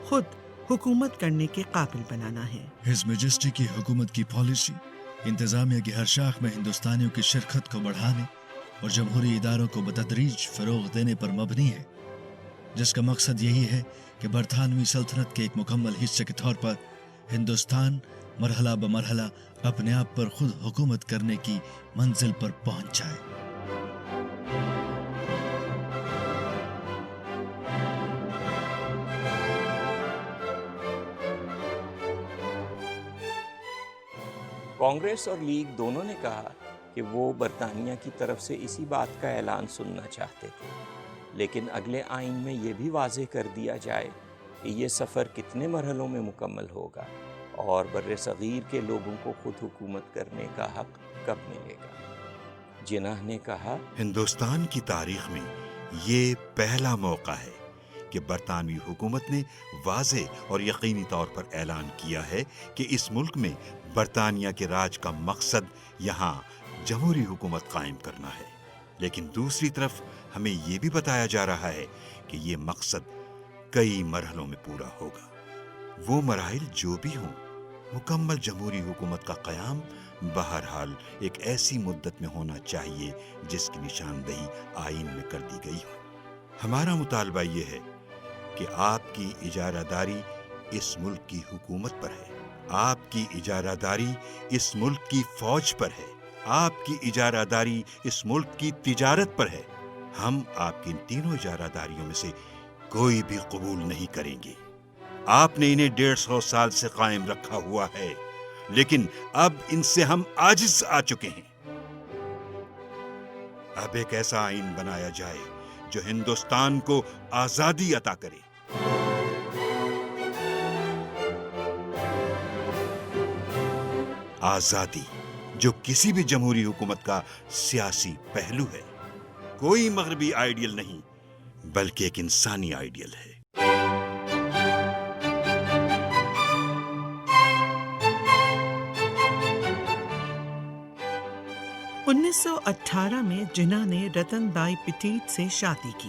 خود حکومت کرنے کے قابل بنانا ہے۔ ہز میجسٹی کی حکومت کی پالیسی انتظامیہ کی ہر شاخ میں ہندوستانیوں کی شرکت کو بڑھانے اور جمہوری اداروں کو بتدریج فروغ دینے پر مبنی ہے، جس کا مقصد یہی ہے کہ برطانوی سلطنت کے ایک مکمل حصے کے طور پر ہندوستان مرحلہ بمرحلہ اپنے آپ پر خود حکومت کرنے کی منزل پر پہنچ جائے۔ کانگریس اور لیگ دونوں نے کہا کہ وہ برطانیہ کی طرف سے اسی بات کا اعلان سننا چاہتے تھے، لیکن اگلے آئین میں یہ بھی واضح کر دیا جائے کہ یہ سفر کتنے مرحلوں میں مکمل ہوگا اور بر صغیر کے لوگوں کو خود حکومت کرنے کا حق کب ملے گا۔ جناح نے کہا، ہندوستان کی تاریخ میں یہ پہلا موقع ہے کہ برطانوی حکومت نے واضح اور یقینی طور پر اعلان کیا ہے کہ اس ملک میں برطانیہ کے راج کا مقصد یہاں جمہوری حکومت قائم کرنا ہے، لیکن دوسری طرف ہمیں یہ بھی بتایا جا رہا ہے کہ یہ مقصد کئی مرحلوں میں پورا ہوگا۔ وہ مراحل جو بھی ہوں، مکمل جمہوری حکومت کا قیام بہرحال ایک ایسی مدت میں ہونا چاہیے جس کی نشاندہی آئین میں کر دی گئی ہو۔ ہمارا مطالبہ یہ ہے کہ آپ کی اجارہ داری اس ملک کی حکومت پر ہے، آپ کی اجارہ داری اس ملک کی فوج پر ہے، آپ کی اجارہ داری اس ملک کی تجارت پر ہے۔ ہم آپ کی ان تینوں اجارہ داریوں میں سے کوئی بھی قبول نہیں کریں گے۔ آپ نے انہیں 150 سال سے قائم رکھا ہوا ہے، لیکن اب ان سے ہم عاجز آ چکے ہیں۔ اب ایک ایسا آئین بنایا جائے جو ہندوستان کو آزادی عطا کرے۔ آزادی جو کسی بھی جمہوری حکومت کا سیاسی پہلو ہے، کوئی مغربی آئیڈیل نہیں بلکہ ایک انسانی آئیڈیل ہے۔ 1918 میں جناح نے رتن بائی پٹیٹ سے شادی کی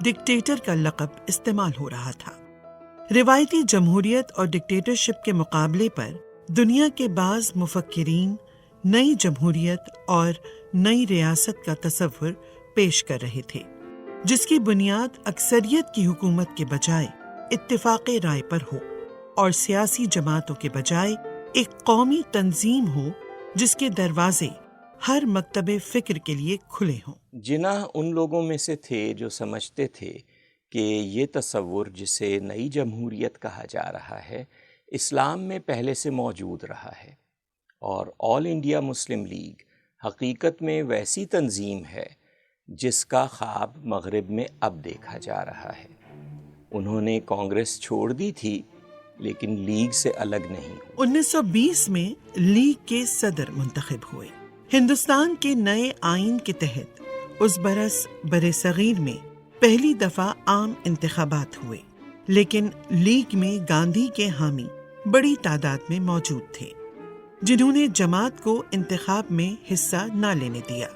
ڈکٹیٹر کا لقب استعمال ہو رہا تھا۔ روایتی جمہوریت اور ڈکٹیٹرشپ کے مقابلے پر دنیا کے بعض مفکرین نئی جمہوریت اور نئی ریاست کا تصور پیش کر رہے تھے، جس کی بنیاد اکثریت کی حکومت کے بجائے اتفاق رائے پر ہو اور سیاسی جماعتوں کے بجائے ایک قومی تنظیم ہو جس کے دروازے ہر مکتب فکر کے لیے کھلے ہوں۔ جناح ان لوگوں میں سے تھے جو سمجھتے تھے کہ یہ تصور جسے نئی جمہوریت کہا جا رہا ہے اسلام میں پہلے سے موجود رہا ہے، اور آل انڈیا مسلم لیگ حقیقت میں ویسی تنظیم ہے جس کا خواب مغرب میں اب دیکھا جا رہا ہے۔ انہوں نے کانگریس چھوڑ دی تھی لیکن لیگ سے الگ نہیں۔ 1920 میں لیگ کے صدر منتخب ہوئے۔ ہندوستان کے نئے آئین کے تحت اس برس بر صغیر میں پہلی دفعہ عام انتخابات ہوئے، لیکن لیگ میں گاندھی کے حامی بڑی تعداد میں موجود تھے جنہوں نے جماعت کو انتخاب میں حصہ نہ لینے دیا۔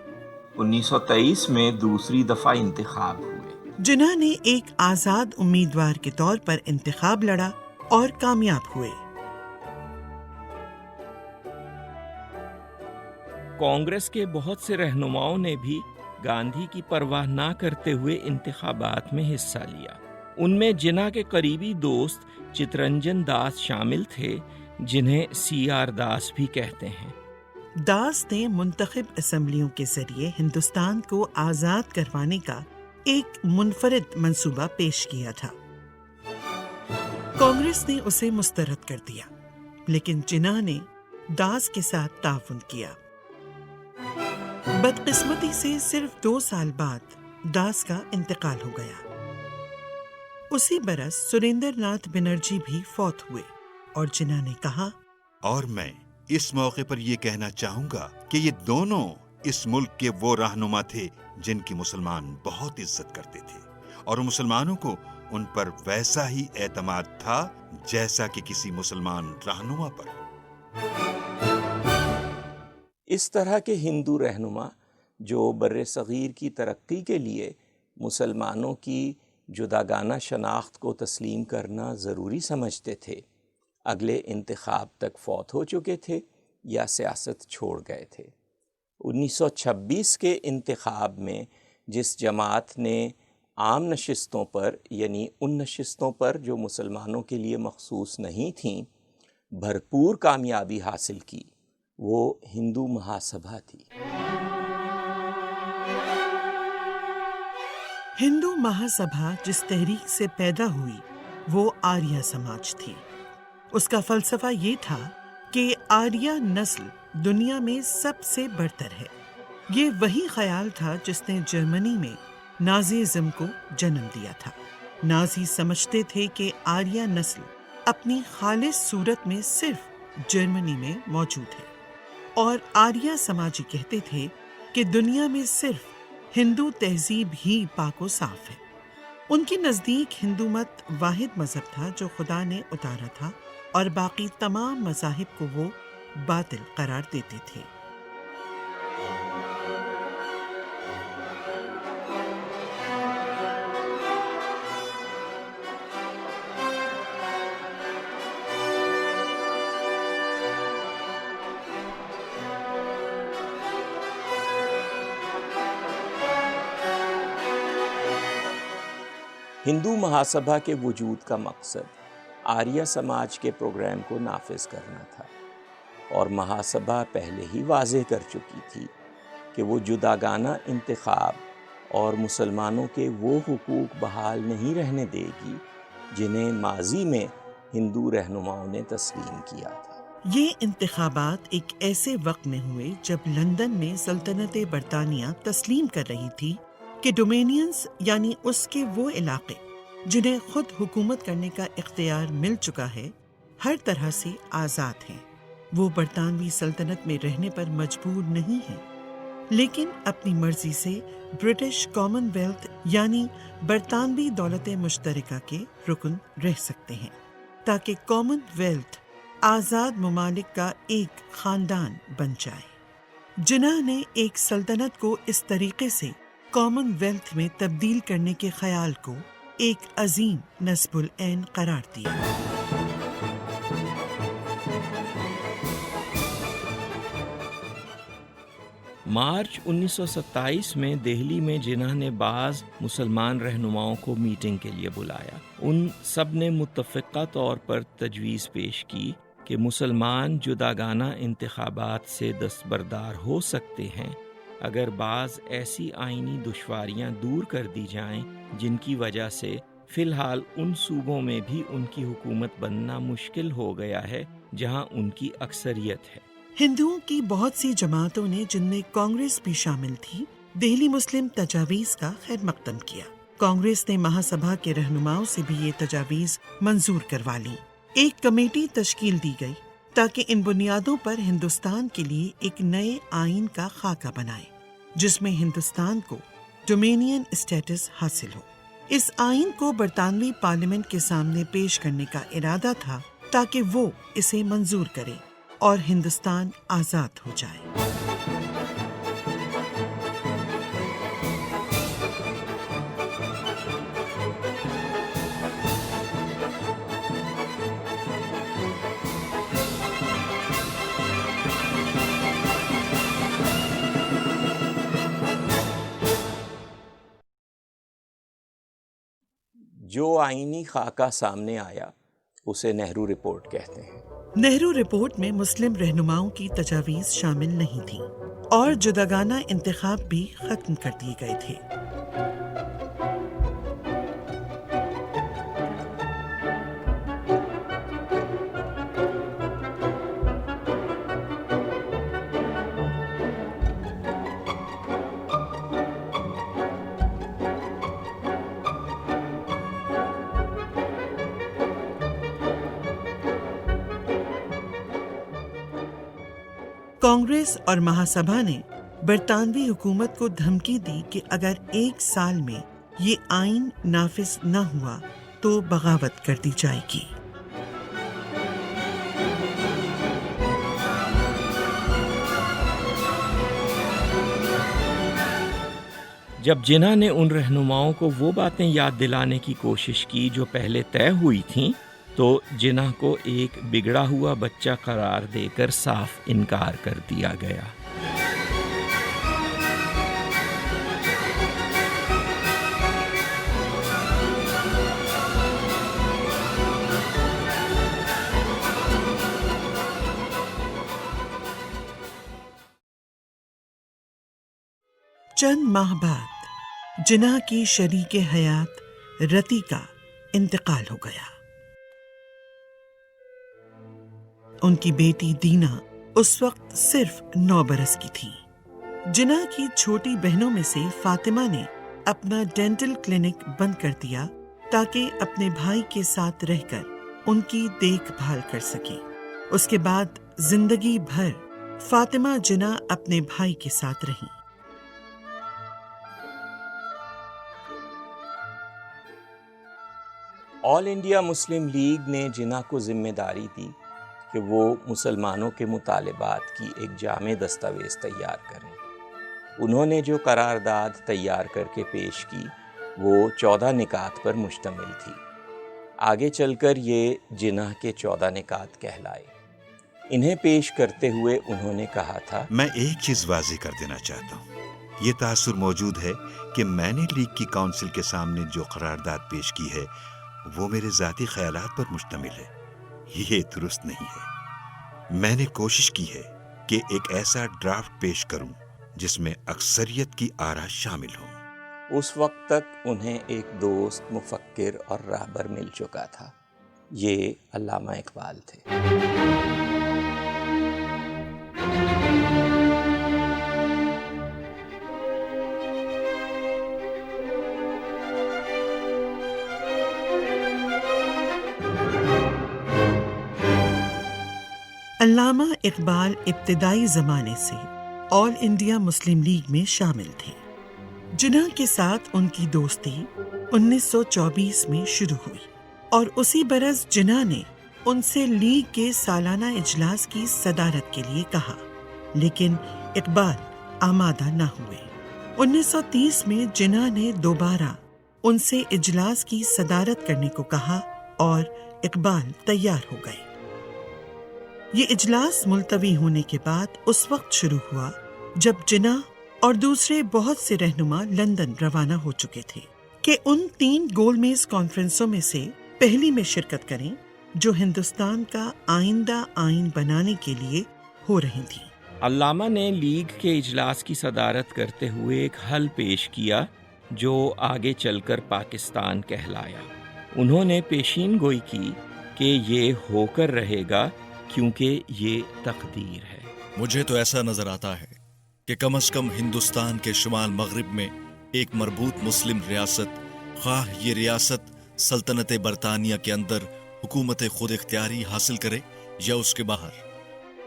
1923 میں دوسری دفعہ انتخاب ہوئے۔ جناح نے ایک آزاد امیدوار کے طور پر انتخاب لڑا اور کامیاب ہوئے۔ کانگریس کے بہت سے رہنماؤں نے بھی گاندھی کی پرواہ نہ کرتے ہوئے انتخابات میں حصہ لیا۔ ان میں جناح کے قریبی دوست چترنجن داس شامل تھے، جنہیں سی آر داس بھی کہتے ہیں۔ داس نے منتخب اسمبلیوں کے ذریعے ہندوستان کو آزاد کروانے کا ایک منفرد منصوبہ پیش کیا تھا۔ کانگریس نے اسے مسترد کر دیا، لیکن جناح نے داس کے ساتھ تعاون کیا۔ بدقسمتی سے صرف 2 سال بعد داس کا انتقال ہو گیا۔ اسی برس سریندر ناتھ بنرجی بھی فوت ہوئے، اور جناح نے کہا، اور میں اس موقع پر یہ کہنا چاہوں گا کہ یہ دونوں اس ملک کے وہ رہنما تھے جن کی مسلمان بہت عزت کرتے تھے، اور مسلمانوں کو ان پر ویسا ہی اعتماد تھا جیسا کہ کسی مسلمان رہنما پر۔ اس طرح کے ہندو رہنما جو بر صغیر کی ترقی کے لیے مسلمانوں کی جداگانہ شناخت کو تسلیم کرنا ضروری سمجھتے تھے، اگلے انتخاب تک فوت ہو چکے تھے یا سیاست چھوڑ گئے تھے۔ 1926 کے انتخاب میں جس جماعت نے عام نشستوں پر، یعنی ان نشستوں پر جو مسلمانوں کے لیے مخصوص نہیں تھیں، بھرپور کامیابی حاصل کی، وہ ہندو مہاسبھا تھی۔ ہندو مہاسبھا جس تحریک سے پیدا ہوئی وہ آریہ سماج تھی۔ اس کا فلسفہ یہ تھا کہ آریہ نسل دنیا میں سب سے برتر ہے۔ یہ وہی خیال تھا جس نے جرمنی میں نازیزم کو جنم دیا تھا۔ نازی سمجھتے تھے کہ آریہ نسل اپنی خالص صورت میں صرف جرمنی میں موجود ہے، اور آریہ سماجی کہتے تھے کہ دنیا میں صرف ہندو تہذیب ہی پاک و صاف ہے۔ ان کے نزدیک ہندو مت واحد مذہب تھا جو خدا نے اتارا تھا، اور باقی تمام مذاہب کو وہ باطل قرار دیتے تھے۔ ہندو مہاسبھا کے وجود کا مقصد آریہ سماج کے پروگرام کو نافذ کرنا تھا، اور مہاسبھا پہلے ہی واضح کر چکی تھی کہ وہ جداگانہ انتخاب اور مسلمانوں کے وہ حقوق بحال نہیں رہنے دے گی جنہیں ماضی میں ہندو رہنماؤں نے تسلیم کیا تھا۔ یہ انتخابات ایک ایسے وقت میں ہوئے جب لندن میں سلطنت برطانیہ تسلیم کر رہی تھی کہ ڈومینینز یعنی اس کے وہ علاقے جنہیں خود حکومت کرنے کا اختیار مل چکا ہے ہر طرح سے آزاد ہیں۔ وہ برطانوی سلطنت میں رہنے پر مجبور نہیں ہیں، لیکن اپنی مرضی سے برٹش کامن ویلتھ یعنی برطانوی دولت مشترکہ کے رکن رہ سکتے ہیں، تاکہ کامن ویلتھ آزاد ممالک کا ایک خاندان بن جائے۔ جناح نے ایک سلطنت کو اس طریقے سے کامن ویلتھ میں تبدیل کرنے کے خیال کو ایک عظیم نصب العین قرار دیا۔ مارچ 1927 میں دہلی میں جناح نے بعض مسلمان رہنماؤں کو میٹنگ کے لیے بلایا۔ ان سب نے متفقہ طور پر تجویز پیش کی کہ مسلمان جداگانہ انتخابات سے دستبردار ہو سکتے ہیں اگر بعض ایسی آئینی دشواریاں دور کر دی جائیں جن کی وجہ سے فی الحال ان صوبوں میں بھی ان کی حکومت بننا مشکل ہو گیا ہے جہاں ان کی اکثریت ہے۔ ہندوؤں کی بہت سی جماعتوں نے، جن میں کانگریس بھی شامل تھی، دہلی مسلم تجاویز کا خیر مقدم کیا۔ کانگریس نے مہا سبھا کے رہنماؤں سے بھی یہ تجاویز منظور کروا لیں۔ ایک کمیٹی تشکیل دی گئی تاکہ ان بنیادوں پر ہندوستان کے لیے ایک نئے آئین کا خاکہ بنائے جس میں ہندوستان کو ڈومینین اسٹیٹس حاصل ہو۔ اس آئین کو برطانوی پارلیمنٹ کے سامنے پیش کرنے کا ارادہ تھا تاکہ وہ اسے منظور کرے اور ہندوستان آزاد ہو جائے۔ جو آئینی خاکہ سامنے آیا اسے نہرو رپورٹ کہتے ہیں۔ نہرو رپورٹ میں مسلم رہنماؤں کی تجاویز شامل نہیں تھیں اور جداگانہ انتخاب بھی ختم کر دیے گئے تھے۔ کانگریس اور مہا سبھا نے برطانوی حکومت کو دھمکی دی کہ اگر 1 سال میں یہ آئین نافذ نہ ہوا تو بغاوت کر دی جائے گی۔ جب جناح نے ان رہنماؤں کو وہ باتیں یاد دلانے کی کوشش کی جو پہلے طے ہوئی تھیں تو جناح کو ایک بگڑا ہوا بچہ قرار دے کر صاف انکار کر دیا گیا۔ چند ماہ بعد جناح کی شریک حیات رتی کا انتقال ہو گیا۔ ان کی بیٹی دینا اس وقت صرف 9 برس کی تھی۔ جناح کی چھوٹی بہنوں میں سے فاطمہ نے اپنا ڈینٹل کلینک بند کر دیا تاکہ اپنے بھائی کے ساتھ رہ کر ان کی دیکھ بھال کر سکے۔ اس کے بعد زندگی بھر فاطمہ جناح اپنے بھائی کے ساتھ رہیں۔ آل انڈیا مسلم لیگ نے جناح کو ذمہ داری دی کہ وہ مسلمانوں کے مطالبات کی ایک جامع دستاویز تیار کریں۔ انہوں نے جو قرارداد تیار کر کے پیش کی وہ 14 نکات پر مشتمل تھی۔ آگے چل کر یہ جناح کے 14 نکات کہلائے۔ انہیں پیش کرتے ہوئے انہوں نے کہا تھا، میں ایک چیز واضح کر دینا چاہتا ہوں۔ یہ تاثر موجود ہے کہ میں نے لیگ کی کونسل کے سامنے جو قرارداد پیش کی ہے وہ میرے ذاتی خیالات پر مشتمل ہے۔ یہ درست نہیں ہے۔ میں نے کوشش کی ہے کہ ایک ایسا ڈرافٹ پیش کروں جس میں اکثریت کی آرا شامل ہوں۔ اس وقت تک انہیں ایک دوست، مفکر اور راہبر مل چکا تھا۔ یہ علامہ اقبال تھے۔ علامہ اقبال ابتدائی زمانے سے آل انڈیا مسلم لیگ میں شامل تھے۔ جناح کے ساتھ ان کی دوستی 1924 میں شروع ہوئی اور اسی برس جناح نے ان سے لیگ کے سالانہ اجلاس کی صدارت کے لیے کہا، لیکن اقبال آمادہ نہ ہوئے۔ 1930 میں جناح نے دوبارہ ان سے اجلاس کی صدارت کرنے کو کہا اور اقبال تیار ہو گئے۔ یہ اجلاس ملتوی ہونے کے بعد اس وقت شروع ہوا جب جناح اور دوسرے بہت سے رہنما لندن روانہ ہو چکے تھے کہ ان 3 گول میز کانفرنسوں میں سے پہلی میں شرکت کریں جو ہندوستان کا آئندہ آئین بنانے کے لیے ہو رہی تھیں۔ علامہ نے لیگ کے اجلاس کی صدارت کرتے ہوئے ایک حل پیش کیا جو آگے چل کر پاکستان کہلایا۔ انہوں نے پیشین گوئی کی کہ یہ ہو کر رہے گا کیونکہ یہ تقدیر ہے۔ مجھے تو ایسا نظر آتا ہے کہ کم از کم ہندوستان کے شمال مغرب میں ایک مربوط مسلم ریاست، خواہ یہ ریاست سلطنت برطانیہ کے اندر حکومت خود اختیاری حاصل کرے یا اس کے باہر،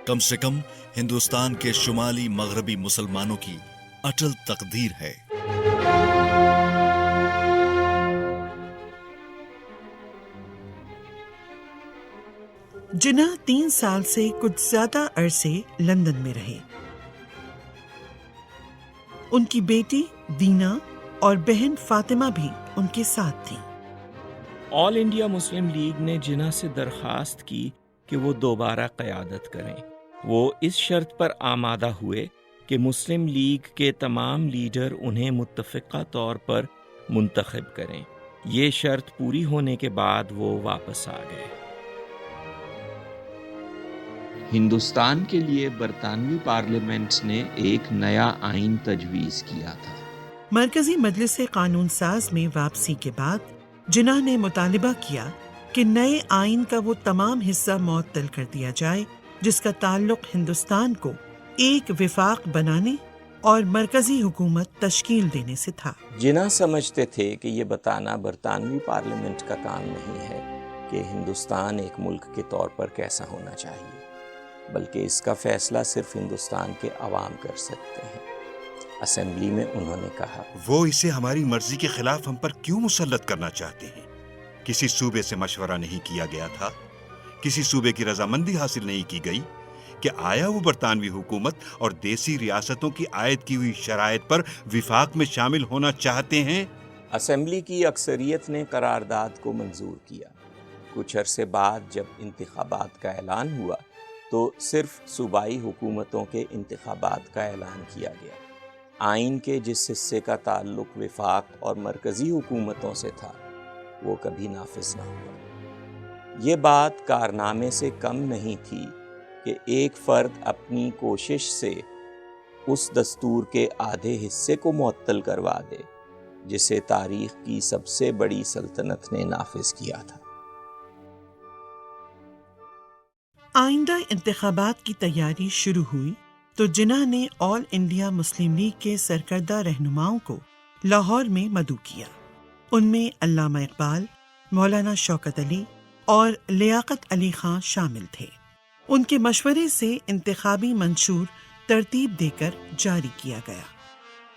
کم سے کم ہندوستان کے شمالی مغربی مسلمانوں کی اٹل تقدیر ہے۔ جناح 3 سال سے کچھ زیادہ عرصے لندن میں رہے۔ ان کی بیٹی دینا اور بہن فاطمہ بھی ان کے ساتھ تھیں۔ آل انڈیا مسلم لیگ نے جناح سے درخواست کی کہ وہ دوبارہ قیادت کریں۔ وہ اس شرط پر آمادہ ہوئے کہ مسلم لیگ کے تمام لیڈر انہیں متفقہ طور پر منتخب کریں۔ یہ شرط پوری ہونے کے بعد وہ واپس آ گئے۔ ہندوستان کے لیے برطانوی پارلیمنٹ نے ایک نیا آئین تجویز کیا تھا۔ مرکزی مجلس قانون ساز میں واپسی کے بعد جناح نے مطالبہ کیا کہ نئے آئین کا وہ تمام حصہ معطل کر دیا جائے جس کا تعلق ہندوستان کو ایک وفاق بنانے اور مرکزی حکومت تشکیل دینے سے تھا۔ جناح سمجھتے تھے کہ یہ بتانا برطانوی پارلیمنٹ کا کام نہیں ہے کہ ہندوستان ایک ملک کے طور پر کیسا ہونا چاہیے، بلکہ اس کا فیصلہ صرف ہندوستان کے عوام کر سکتے ہیں۔ اسمبلی میں انہوں نے کہا، وہ اسے ہماری مرضی کے خلاف ہم پر کیوں مسلط کرنا چاہتے ہیں؟ کسی صوبے سے مشورہ نہیں کیا گیا تھا، کسی صوبے کی رضامندی حاصل نہیں کی گئی کہ آیا وہ برطانوی حکومت اور دیسی ریاستوں کی عائد کی ہوئی شرائط پر وفاق میں شامل ہونا چاہتے ہیں؟ اسمبلی کی اکثریت نے قرارداد کو منظور کیا۔ کچھ عرصے بعد جب انتخابات کا اعلان ہوا تو صرف صوبائی حکومتوں کے انتخابات کا اعلان کیا گیا۔ آئین کے جس حصے کا تعلق وفاق اور مرکزی حکومتوں سے تھا وہ کبھی نافذ نہ ہوا۔ یہ بات کارنامے سے کم نہیں تھی کہ ایک فرد اپنی کوشش سے اس دستور کے آدھے حصے کو معطل کروا دے جسے تاریخ کی سب سے بڑی سلطنت نے نافذ کیا تھا۔ آئندہ انتخابات کی تیاری شروع ہوئی تو جناح نے آل انڈیا مسلم لیگ کے سرکردہ رہنماؤں کو لاہور میں مدعو کیا۔ ان میں علامہ اقبال، مولانا شوکت علی اور لیاقت علی خان شامل تھے۔ ان کے مشورے سے انتخابی منشور ترتیب دے کر جاری کیا گیا۔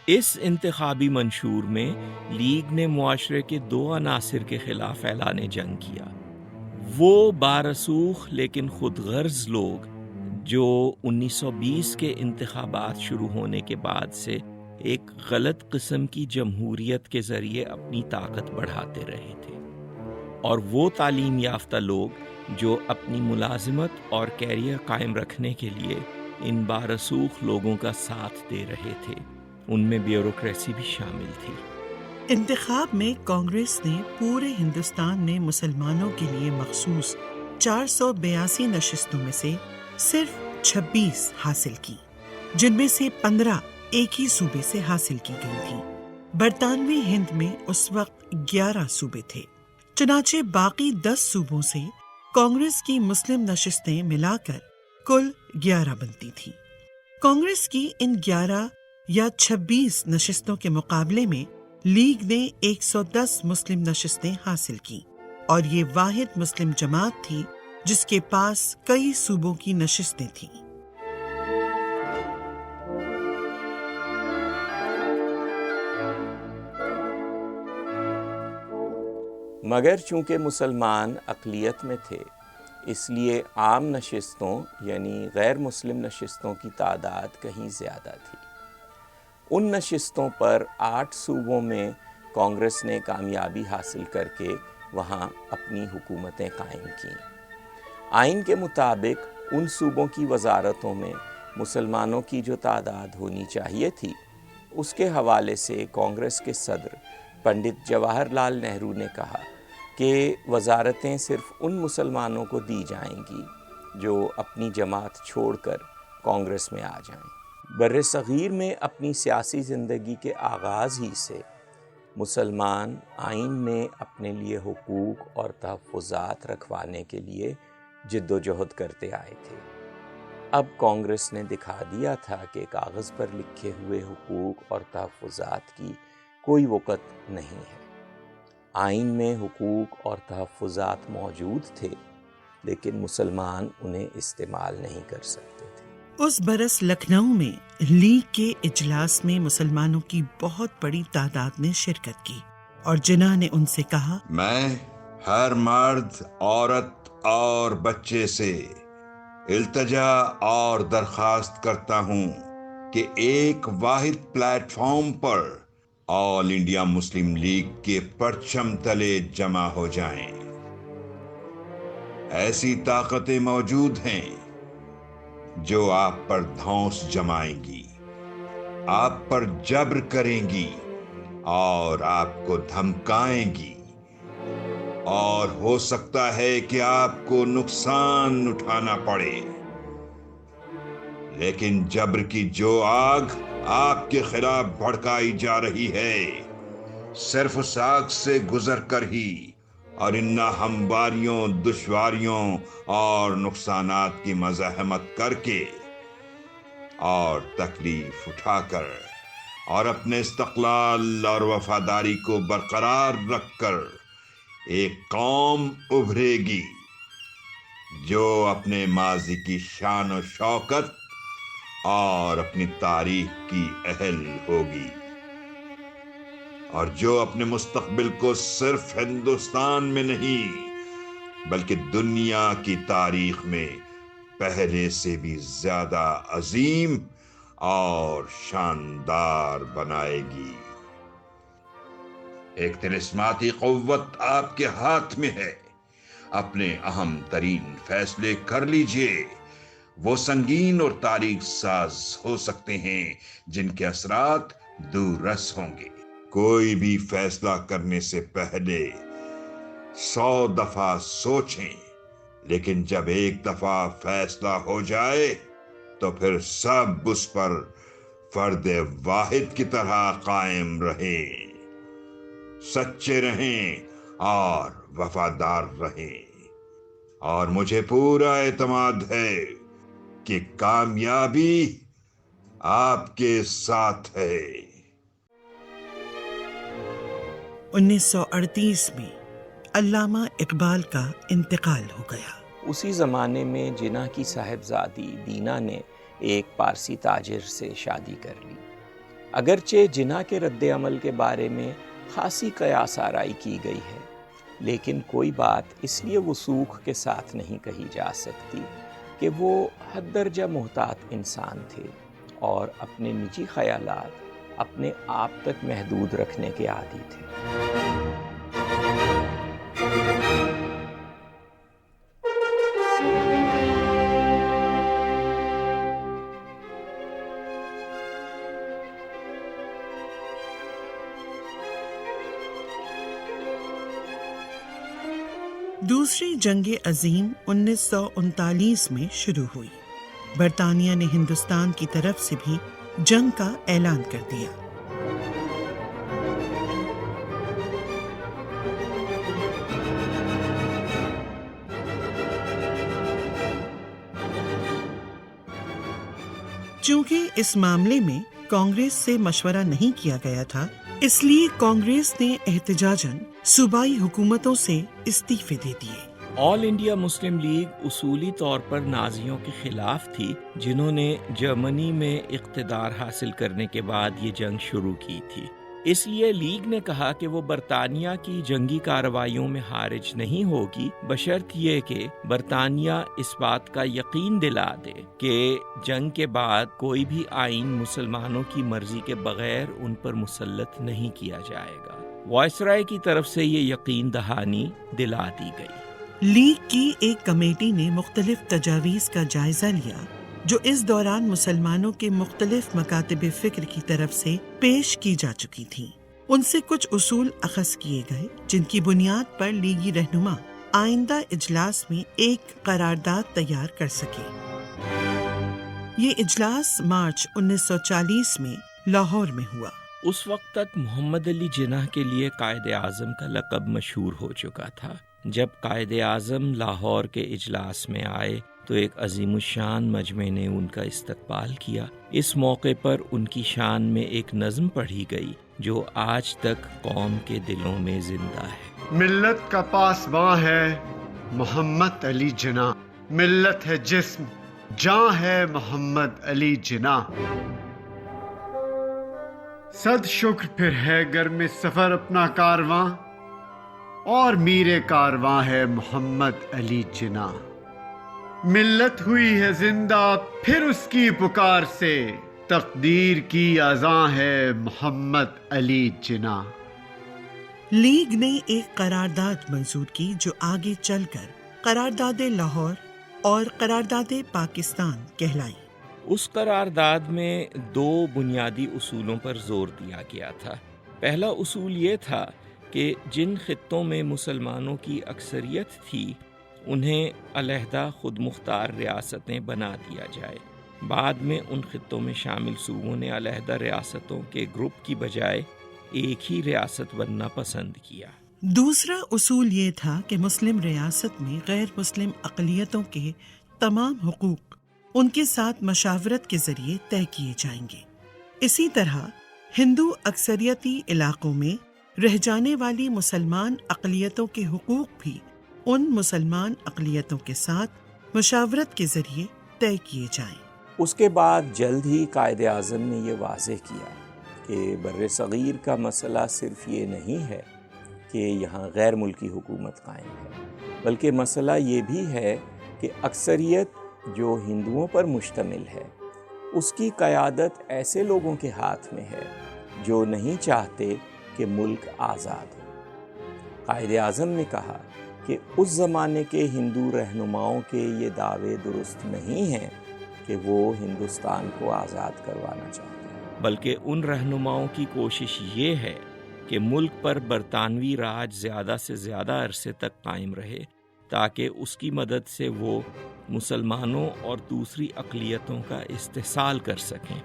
اس انتخابی منشور میں لیگ نے معاشرے کے 2 عناصر کے خلاف اعلان جنگ کیا۔ وہ بارسوخ لیکن خود غرض لوگ جو 1920 کے انتخابات شروع ہونے کے بعد سے ایک غلط قسم کی جمہوریت کے ذریعے اپنی طاقت بڑھاتے رہے تھے، اور وہ تعلیم یافتہ لوگ جو اپنی ملازمت اور کیریئر قائم رکھنے کے لیے ان بارسوخ لوگوں کا ساتھ دے رہے تھے۔ ان میں بیوروکریسی بھی شامل تھی۔ انتخاب میں کانگریس نے پورے ہندوستان میں مسلمانوں کے لیے مخصوص 482 نشستوں میں سے صرف 26 حاصل کی، جن میں سے 15 ایک ہی صوبے سے حاصل کی گئی تھیں۔ برطانوی ہند میں اس وقت 11 صوبے تھے، چنانچہ باقی 10 صوبوں سے کانگریس کی مسلم نشستیں ملا کر کل 11 بنتی تھیں۔ کانگریس کی ان 11 یا 26 نشستوں کے مقابلے میں لیگ نے 110 مسلم نشستیں حاصل کی، اور یہ واحد مسلم جماعت تھی جس کے پاس کئی صوبوں کی نشستیں تھیں۔ مگر چونکہ مسلمان اقلیت میں تھے، اس لیے عام نشستوں یعنی غیر مسلم نشستوں کی تعداد کہیں زیادہ تھی۔ ان نشستوں پر 8 صوبوں میں کانگریس نے کامیابی حاصل کر کے وہاں اپنی حکومتیں قائم کیں۔ آئین کے مطابق ان صوبوں کی وزارتوں میں مسلمانوں کی جو تعداد ہونی چاہیے تھی، اس کے حوالے سے کانگریس کے صدر پنڈت جواہر لال نہرو نے کہا کہ وزارتیں صرف ان مسلمانوں کو دی جائیں گی جو اپنی جماعت چھوڑ کر کانگریس میں آ جائیں۔ بر صغیر میں اپنی سیاسی زندگی کے آغاز ہی سے مسلمان آئین میں اپنے لیے حقوق اور تحفظات رکھوانے کے لیے جد و جہد کرتے آئے تھے۔ اب کانگریس نے دکھا دیا تھا کہ کاغذ پر لکھے ہوئے حقوق اور تحفظات کی کوئی وقت نہیں ہے۔ آئین میں حقوق اور تحفظات موجود تھے، لیکن مسلمان انہیں استعمال نہیں کر سکتے تھے۔ اس برس لکھنؤ میں لیگ کے اجلاس میں مسلمانوں کی بہت بڑی تعداد نے شرکت کی اور جناح نے ان سے کہا، میں ہر مرد، عورت اور بچے سے التجا اور درخواست کرتا ہوں کہ ایک واحد پلیٹ فارم پر آل انڈیا مسلم لیگ کے پرچم تلے جمع ہو جائیں۔ ایسی طاقتیں موجود ہیں جو آپ پر دھونس جمائیں گی، آپ پر جبر کریں گی اور آپ کو دھمکائیں گی، اور ہو سکتا ہے کہ آپ کو نقصان اٹھانا پڑے، لیکن جبر کی جو آگ آپ کے خلاف بھڑکائی جا رہی ہے، صرف اس آگ سے گزر کر ہی اور ان ہمواریوں، دشواریوں اور نقصانات کی مزاحمت کر کے اور تکلیف اٹھا کر اور اپنے استقلال اور وفاداری کو برقرار رکھ کر ایک قوم ابھرے گی جو اپنے ماضی کی شان و شوکت اور اپنی تاریخ کی اہل ہوگی، اور جو اپنے مستقبل کو صرف ہندوستان میں نہیں بلکہ دنیا کی تاریخ میں پہلے سے بھی زیادہ عظیم اور شاندار بنائے گی۔ ایک طلسماتی قوت آپ کے ہاتھ میں ہے، اپنے اہم ترین فیصلے کر لیجئے۔ وہ سنگین اور تاریخ ساز ہو سکتے ہیں جن کے اثرات دور رس ہوں گے۔ کوئی بھی فیصلہ کرنے سے پہلے 100 دفعہ سوچیں، لیکن جب ایک دفعہ فیصلہ ہو جائے تو پھر سب اس پر فرد واحد کی طرح قائم رہیں، سچے رہیں اور وفادار رہیں، اور مجھے پورا اعتماد ہے کہ کامیابی آپ کے ساتھ ہے۔ 1938 میں علامہ اقبال کا انتقال ہو گیا۔ اسی زمانے میں جناح کی صاحبزادی دینا نے ایک پارسی تاجر سے شادی کر لی۔ اگرچہ جناح کے رد عمل کے بارے میں خاصی قیاس آرائی کی گئی ہے، لیکن کوئی بات اس لیے وثوق کے ساتھ نہیں کہی جا سکتی کہ وہ حد درجہ محتاط انسان تھے اور اپنے نجی خیالات اپنے آپ تک محدود رکھنے کے عادی تھے۔ دوسری جنگ عظیم 1939 میں شروع ہوئی۔ برطانیہ نے ہندوستان کی طرف سے بھی جنگ کا اعلان کر دیا۔ چونکہ اس معاملے میں کانگریس سے مشورہ نہیں کیا گیا تھا، اس لیے کانگریس نے احتجاجاً صوبائی حکومتوں سے استعفے دے دیے۔ آل انڈیا مسلم لیگ اصولی طور پر نازیوں کے خلاف تھی، جنہوں نے جرمنی میں اقتدار حاصل کرنے کے بعد یہ جنگ شروع کی تھی۔ اس لیے لیگ نے کہا کہ وہ برطانیہ کی جنگی کارروائیوں میں حارج نہیں ہوگی بشرط یہ کہ برطانیہ اس بات کا یقین دلا دے کہ جنگ کے بعد کوئی بھی آئین مسلمانوں کی مرضی کے بغیر ان پر مسلط نہیں کیا جائے گا۔ وائسرائے کی طرف سے یہ یقین دہانی دلا دی گئی۔ لیگ کی ایک کمیٹی نے مختلف تجاویز کا جائزہ لیا جو اس دوران مسلمانوں کے مختلف مکاتب فکر کی طرف سے پیش کی جا چکی تھیں۔ ان سے کچھ اصول اخذ کیے گئے جن کی بنیاد پر لیگی رہنما آئندہ اجلاس میں ایک قرارداد تیار کر سکے۔ یہ اجلاس مارچ 1940 میں لاہور میں ہوا۔ اس وقت تک محمد علی جناح کے لیے قائد اعظم کا لقب مشہور ہو چکا تھا۔ جب قائد اعظم لاہور کے اجلاس میں آئے تو ایک عظیم الشان مجمع نے ان کا استقبال کیا۔ اس موقع پر ان کی شان میں ایک نظم پڑھی گئی جو آج تک قوم کے دلوں میں زندہ ہے۔ ملت کا پاسباں ہے محمد علی جناح، ملت ہے جسم جاں ہے محمد علی جناح۔ صد شکر پھر ہے گر میں سفر اپنا کارواں، اور میرے کارواں ہے محمد علی جناح۔ ملت ہوئی ہے زندہ پھر اس کی پکار سے، تقدیر کی اذاں ہے محمد علی جناح۔ لیگ نے ایک قرارداد منظور کی جو آگے چل کر قرارداد لاہور اور قرارداد پاکستان کہلائی۔ اس قرارداد میں دو بنیادی اصولوں پر زور دیا گیا تھا۔ پہلا اصول یہ تھا کہ جن خطوں میں مسلمانوں کی اکثریت تھی انہیں علیحدہ خود مختار ریاستیں بنا دیا جائے۔ بعد میں ان خطوں میں شامل صوبوں نے علیحدہ ریاستوں کے گروپ کی بجائے ایک ہی ریاست بننا پسند کیا۔ دوسرا اصول یہ تھا کہ مسلم ریاست میں غیر مسلم اقلیتوں کے تمام حقوق ان کے ساتھ مشاورت کے ذریعے طے کیے جائیں گے۔ اسی طرح ہندو اکثریتی علاقوں میں رہ جانے والی مسلمان اقلیتوں کے حقوق بھی ان مسلمان اقلیتوں کے ساتھ مشاورت کے ذریعے طے کیے جائیں۔ اس کے بعد جلد ہی قائد اعظم نے یہ واضح کیا کہ بر صغیر کا مسئلہ صرف یہ نہیں ہے کہ یہاں غیر ملکی حکومت قائم ہے، بلکہ مسئلہ یہ بھی ہے کہ اکثریت جو ہندوؤں پر مشتمل ہے اس کی قیادت ایسے لوگوں کے ہاتھ میں ہے جو نہیں چاہتے کہ ملک آزاد ہو۔ قائد اعظم نے کہا کہ اس زمانے کے ہندو رہنماؤں کے یہ دعوے درست نہیں ہیں کہ وہ ہندوستان کو آزاد کروانا چاہتے ہیں، بلکہ ان رہنماؤں کی کوشش یہ ہے کہ ملک پر برطانوی راج زیادہ سے زیادہ عرصے تک قائم رہے تاکہ اس کی مدد سے وہ مسلمانوں اور دوسری اقلیتوں کا استحصال کر سکیں۔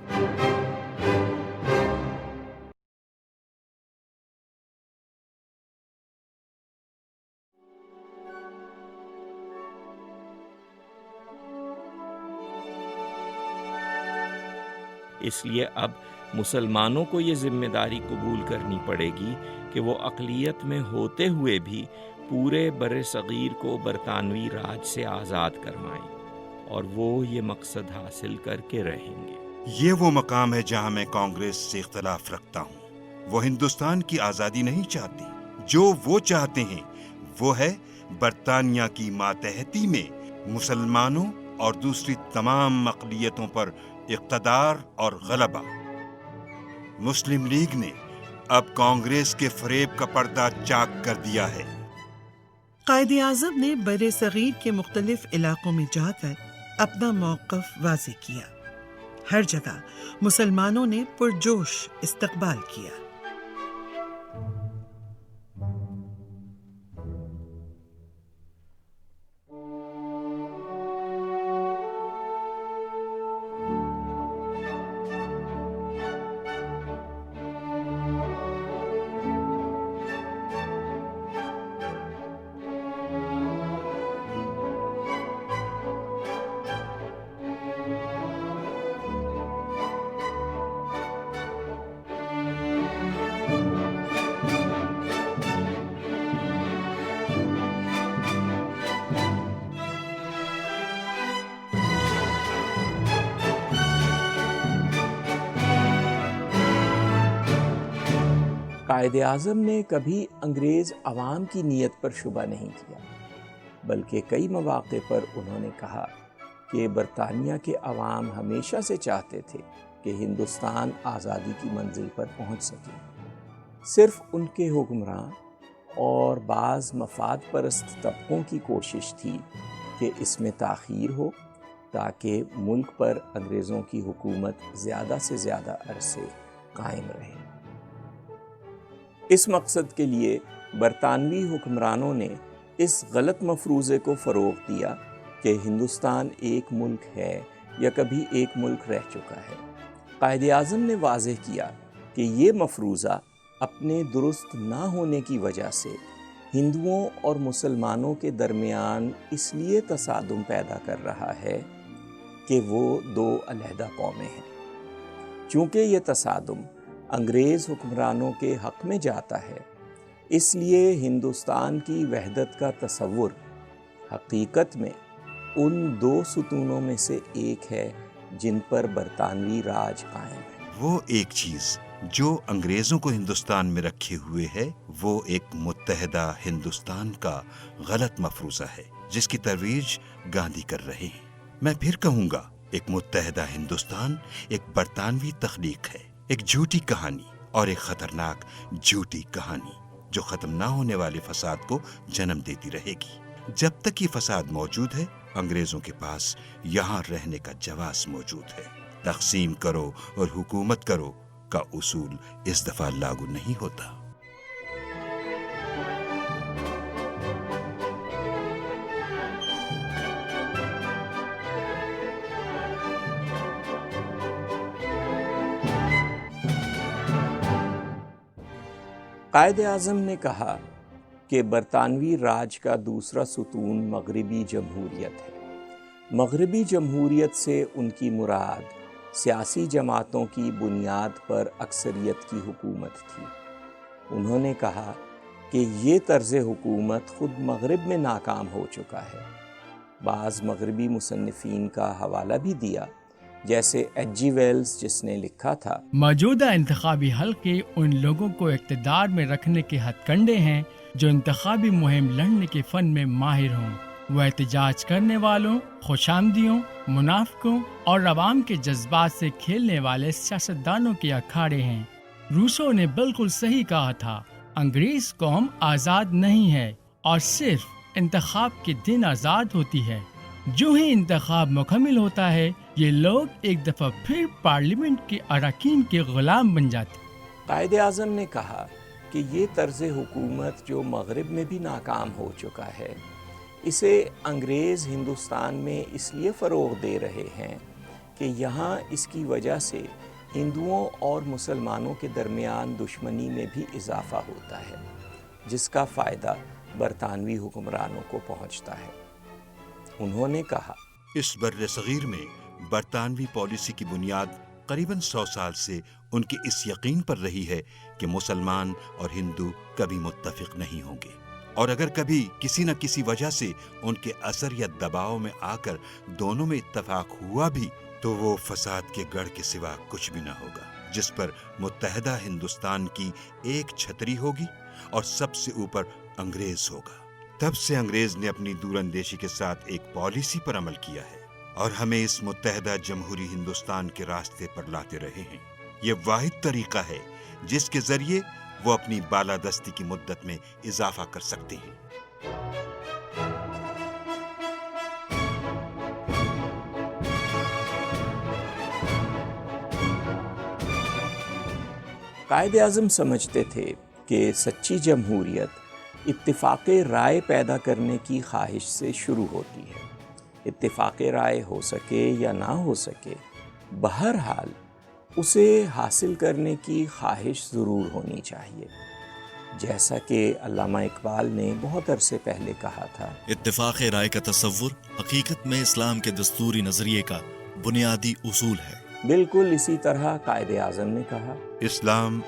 اس لیے اب مسلمانوں کو یہ ذمہ داری قبول کرنی پڑے گی کہ وہ اقلیت میں ہوتے ہوئے بھی پورے بر صغیر کو برطانوی راج سے آزاد کروائیں، اور وہ یہ مقصد حاصل کر کے رہیں گے۔ یہ وہ مقام ہے جہاں میں کانگریس سے اختلاف رکھتا ہوں۔ وہ ہندوستان کی آزادی نہیں چاہتی۔ جو وہ چاہتے ہیں وہ ہے برطانیہ کی ماتحتی میں مسلمانوں اور دوسری تمام اقلیتوں پر اقتدار اور غلبہ۔ مسلم لیگ نے اب کانگریس کے فریب کا پردہ چاک کر دیا ہے۔ قائد اعظم نے بر صغیر کے مختلف علاقوں میں جا کر اپنا موقف واضح کیا۔ ہر جگہ مسلمانوں نے پرجوش استقبال کیا۔ قائد اعظم نے کبھی انگریز عوام کی نیت پر شبہ نہیں کیا، بلکہ کئی مواقع پر انہوں نے کہا کہ برطانیہ کے عوام ہمیشہ سے چاہتے تھے کہ ہندوستان آزادی کی منزل پر پہنچ سکے، صرف ان کے حکمراں اور بعض مفاد پرست طبقوں کی کوشش تھی کہ اس میں تاخیر ہو تاکہ ملک پر انگریزوں کی حکومت زیادہ سے زیادہ عرصے قائم رہے۔ اس مقصد کے لیے برطانوی حکمرانوں نے اس غلط مفروضے کو فروغ دیا کہ ہندوستان ایک ملک ہے یا کبھی ایک ملک رہ چکا ہے۔ قائد اعظم نے واضح کیا کہ یہ مفروضہ اپنے درست نہ ہونے کی وجہ سے ہندوؤں اور مسلمانوں کے درمیان اس لیے تصادم پیدا کر رہا ہے کہ وہ دو علیحدہ قومیں ہیں۔ چونکہ یہ تصادم انگریز حکمرانوں کے حق میں جاتا ہے، اس لیے ہندوستان کی وحدت کا تصور حقیقت میں ان دو ستونوں میں سے ایک ہے جن پر برطانوی راج قائم ہے۔ وہ ایک چیز جو انگریزوں کو ہندوستان میں رکھے ہوئے ہے وہ ایک متحدہ ہندوستان کا غلط مفروضہ ہے جس کی ترویج گاندھی کر رہے ہیں۔ میں پھر کہوں گا، ایک متحدہ ہندوستان ایک برطانوی تخلیق ہے، ایک جھوٹی کہانی اور ایک خطرناک جھوٹی کہانی جو ختم نہ ہونے والے فساد کو جنم دیتی رہے گی۔ جب تک یہ فساد موجود ہے، انگریزوں کے پاس یہاں رہنے کا جواز موجود ہے۔ تقسیم کرو اور حکومت کرو کا اصول اس دفعہ لاگو نہیں ہوتا۔ قائد اعظم نے کہا کہ برطانوی راج کا دوسرا ستون مغربی جمہوریت ہے۔ مغربی جمہوریت سے ان کی مراد سیاسی جماعتوں کی بنیاد پر اکثریت کی حکومت تھی۔ انہوں نے کہا کہ یہ طرز حکومت خود مغرب میں ناکام ہو چکا ہے۔ بعض مغربی مصنفین کا حوالہ بھی دیا، جیسے ایچ جی ویلز، جس نے لکھا تھا، موجودہ انتخابی حلقے ان لوگوں کو اقتدار میں رکھنے کے ہتھ کنڈے ہیں جو انتخابی مہم لڑنے کے فن میں ماہر ہوں۔ وہ احتجاج کرنے والوں، خوش آمدیوں، منافقوں اور عوام کے جذبات سے کھیلنے والے سیاستدانوں کے اکھاڑے ہیں۔ روسو نے بالکل صحیح کہا تھا، انگریز قوم آزاد نہیں ہے اور صرف انتخاب کے دن آزاد ہوتی ہے۔ جو ہی انتخاب مکمل ہوتا ہے، یہ لوگ ایک دفعہ پھر پارلیمنٹ کے اراکین کے غلام بن جاتے۔ قائد اعظم نے کہا کہ یہ طرز حکومت جو مغرب میں بھی ناکام ہو چکا ہے، اسے انگریز ہندوستان میں اس لیے فروغ دے رہے ہیں کہ یہاں اس کی وجہ سے ہندوؤں اور مسلمانوں کے درمیان دشمنی میں بھی اضافہ ہوتا ہے، جس کا فائدہ برطانوی حکمرانوں کو پہنچتا ہے۔ انہوں نے کہا، اس بر صغیر میں برطانوی پالیسی کی بنیاد قریباً 100 سال سے ان کے اس یقین پر رہی ہے کہ مسلمان اور ہندو کبھی متفق نہیں ہوں گے، اور اگر کبھی کسی نہ کسی وجہ سے ان کے اثر یا دباؤ میں آ کر دونوں میں اتفاق ہوا بھی تو وہ فساد کے گڑھ کے سوا کچھ بھی نہ ہوگا، جس پر متحدہ ہندوستان کی ایک چھتری ہوگی اور سب سے اوپر انگریز ہوگا۔ تب سے انگریز نے اپنی دور اندیشی کے ساتھ ایک پالیسی پر عمل کیا ہے اور ہمیں اس متحدہ جمہوری ہندوستان کے راستے پر لاتے رہے ہیں۔ یہ واحد طریقہ ہے جس کے ذریعے وہ اپنی بالادستی کی مدت میں اضافہ کر سکتے ہیں۔ قائد اعظم سمجھتے تھے کہ سچی جمہوریت اتفاق رائے پیدا کرنے کی خواہش سے شروع ہوتی ہے۔ اتفاق رائے ہو سکے یا نہ ہو سکے، بہرحال اسے حاصل کرنے کی خواہش ضرور ہونی چاہیے، جیسا کہ علامہ اقبال نے بہت عرصے پہلے کہا تھا، اتفاق رائے کا تصور حقیقت میں اسلام کے دستوری نظریے کا بنیادی اصول ہے۔ بالکل اسی طرح قائد اعظم نے کہا، اسلام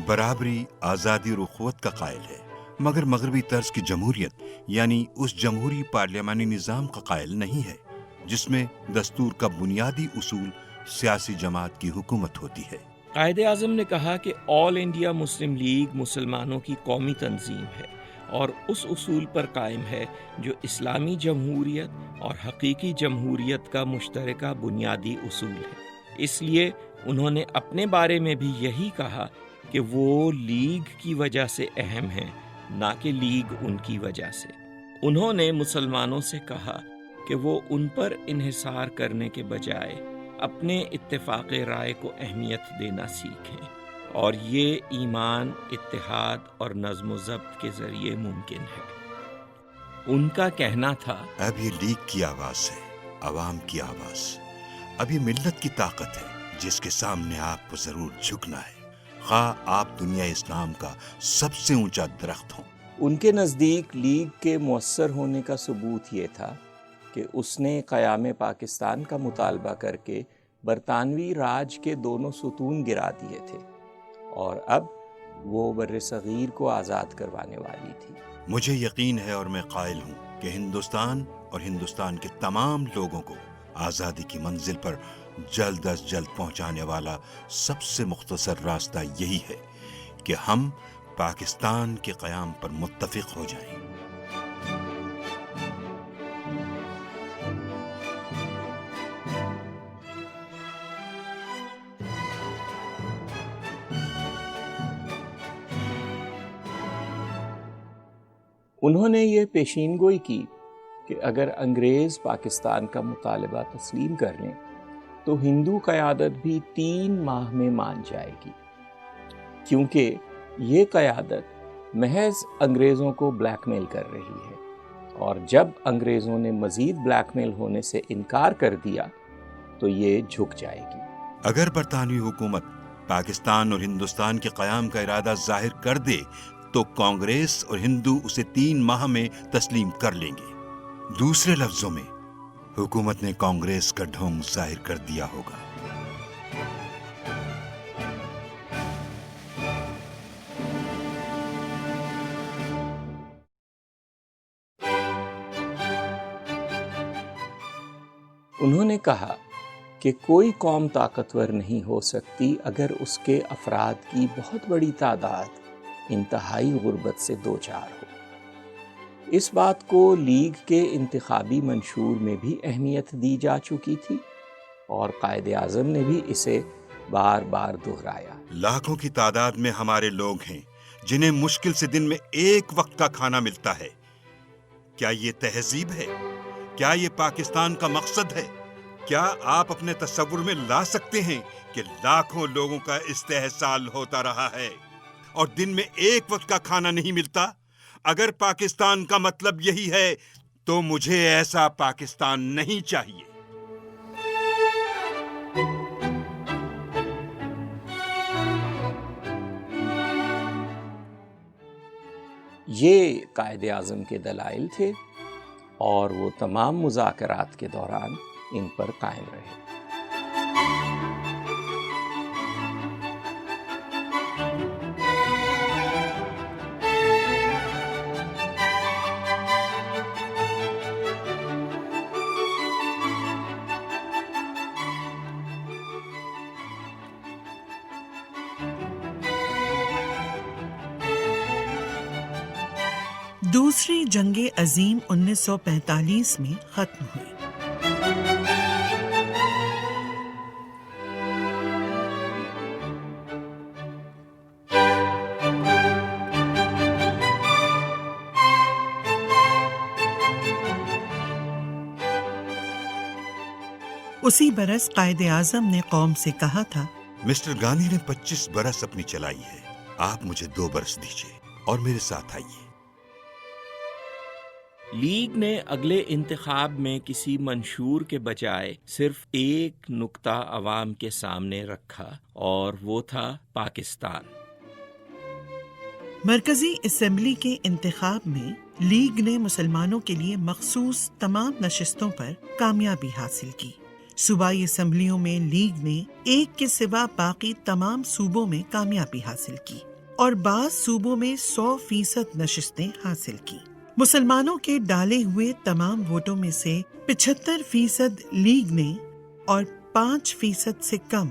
برابری، آزادی اور اخوت کا قائل ہے، مگر مغربی طرز کی جمہوریت یعنی اس جمہوری پارلیمانی نظام کا قائل نہیں ہے جس میں دستور کا بنیادی اصول سیاسی جماعت کی حکومت ہوتی ہے۔ قائد اعظم نے کہا کہ آل انڈیا مسلم لیگ مسلمانوں کی قومی تنظیم ہے اور اس اصول پر قائم ہے جو اسلامی جمہوریت اور حقیقی جمہوریت کا مشترکہ بنیادی اصول ہے۔ اس لیے انہوں نے اپنے بارے میں بھی یہی کہا کہ وہ لیگ کی وجہ سے اہم ہیں، نہ کہ لیگ ان کی وجہ سے۔ انہوں نے مسلمانوں سے کہا کہ وہ ان پر انحصار کرنے کے بجائے اپنے اتفاق رائے کو اہمیت دینا سیکھیں، اور یہ ایمان، اتحاد اور نظم و ضبط کے ذریعے ممکن ہے۔ ان کا کہنا تھا، اب یہ لیگ کی آواز ہے، عوام کی آواز، اب یہ ملت کی طاقت ہے جس کے سامنے آپ کو ضرور جھکنا ہے، خواہ آپ دنیا اسلام کا سب سے اونچا درخت ہوں۔ ان کے نزدیک لیگ کے مؤثر ہونے کا ثبوت یہ تھا کہ اس نے قیام پاکستان کا مطالبہ کر کے برطانوی راج کے دونوں ستون گرا دیے تھے، اور اب وہ بر صغیر کو آزاد کروانے والی تھی۔ مجھے یقین ہے اور میں قائل ہوں کہ ہندوستان اور ہندوستان کے تمام لوگوں کو آزادی کی منزل پر جلد از جلد پہنچانے والا سب سے مختصر راستہ یہی ہے کہ ہم پاکستان کے قیام پر متفق ہو جائیں۔ انہوں نے یہ پیشین گوئی کی کہ اگر انگریز پاکستان کا مطالبہ تسلیم کر لیں تو ہندو قیادت بھی 3 ماہ میں مان جائے گی، کیونکہ یہ قیادت محض انگریزوں کو بلیک میل کر رہی ہے، اور جب انگریزوں نے مزید بلیک میل ہونے سے انکار کر دیا تو یہ جھک جائے گی۔ اگر برطانوی حکومت پاکستان اور ہندوستان کے قیام کا ارادہ ظاہر کر دے تو کانگریس اور ہندو اسے 3 ماہ میں تسلیم کر لیں گے۔ دوسرے لفظوں میں حکومت نے کانگریس کا ڈھونگ ظاہر کر دیا ہوگا۔ انہوں نے کہا کہ کوئی قوم طاقتور نہیں ہو سکتی اگر اس کے افراد کی بہت بڑی تعداد انتہائی غربت سے دوچار ہو۔ اس بات کو لیگ کے انتخابی منشور میں بھی اہمیت دی جا چکی تھی، اور قائد اعظم نے بھی اسے بار بار دہرایا۔ لاکھوں کی تعداد میں ہمارے لوگ ہیں جنہیں مشکل سے دن میں 1 وقت کا کھانا ملتا ہے۔ کیا یہ تہذیب ہے؟ کیا یہ پاکستان کا مقصد ہے؟ کیا آپ اپنے تصور میں لا سکتے ہیں کہ لاکھوں لوگوں کا استحصال ہوتا رہا ہے اور دن میں 1 وقت کا کھانا نہیں ملتا؟ اگر پاکستان کا مطلب یہی ہے تو مجھے ایسا پاکستان نہیں چاہیے۔ یہ قائد اعظم کے دلائل تھے، اور وہ تمام مذاکرات کے دوران ان پر قائم رہے۔ دوسری جنگ عظیم 1945 میں ختم ہوئی۔ اسی برس قائد اعظم نے قوم سے کہا تھا، مسٹر گاندھی نے 25 برس اپنی چلائی ہے، آپ مجھے 2 برس دیجیے اور میرے ساتھ آئیے۔ لیگ نے اگلے انتخاب میں کسی منشور کے بجائے صرف ایک نکتہ عوام کے سامنے رکھا، اور وہ تھا پاکستان۔ مرکزی اسمبلی کے انتخاب میں لیگ نے مسلمانوں کے لیے مخصوص تمام نشستوں پر کامیابی حاصل کی۔ صوبائی اسمبلیوں میں لیگ نے ایک کے سوا باقی تمام صوبوں میں کامیابی حاصل کی، اور بعض صوبوں میں 100% نشستیں حاصل کی۔ مسلمانوں کے ڈالے ہوئے تمام ووٹوں میں سے 75% لیگ نے اور 5% سے کم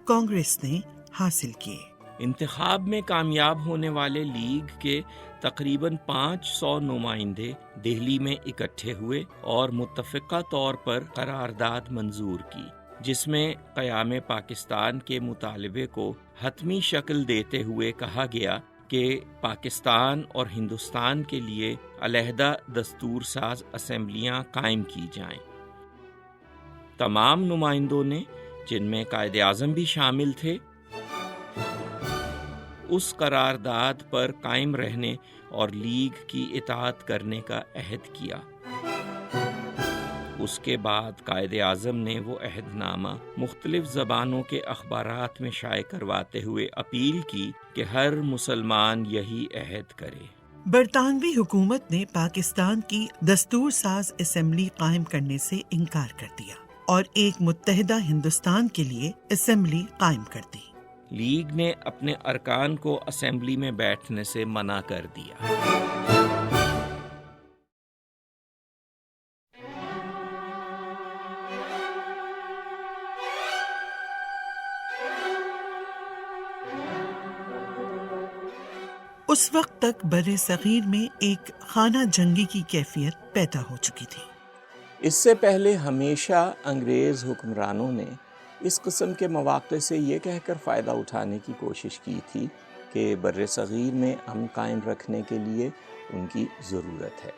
کانگریس نے حاصل کیے۔ انتخاب میں کامیاب ہونے والے لیگ کے تقریباً 500 نمائندے دہلی میں اکٹھے ہوئے اور متفقہ طور پر قرارداد منظور کی، جس میں قیام پاکستان کے مطالبے کو حتمی شکل دیتے ہوئے کہا گیا کہ پاکستان اور ہندوستان کے لیے علیحدہ دستور ساز اسمبلیاں قائم کی جائیں۔ تمام نمائندوں نے، جن میں قائد اعظم بھی شامل تھے، اس قرارداد پر قائم رہنے اور لیگ کی اطاعت کرنے کا عہد کیا۔ اس کے بعد قائد اعظم نے وہ عہد نامہ مختلف زبانوں کے اخبارات میں شائع کرواتے ہوئے اپیل کی کہ ہر مسلمان یہی عہد کرے۔ برطانوی حکومت نے پاکستان کی دستور ساز اسمبلی قائم کرنے سے انکار کر دیا اور ایک متحدہ ہندوستان کے لیے اسمبلی قائم کر دی۔ لیگ نے اپنے ارکان کو اسمبلی میں بیٹھنے سے منع کر دیا۔ اس وقت تک بر صغیر میں ایک خانہ جنگی کی کیفیت پیدا ہو چکی تھی۔ اس سے پہلے ہمیشہ انگریز حکمرانوں نے اس قسم کے مواقع سے یہ کہہ کر فائدہ اٹھانے کی کوشش کی تھی کہ بر صغیر میں امن قائم رکھنے کے لیے ان کی ضرورت ہے۔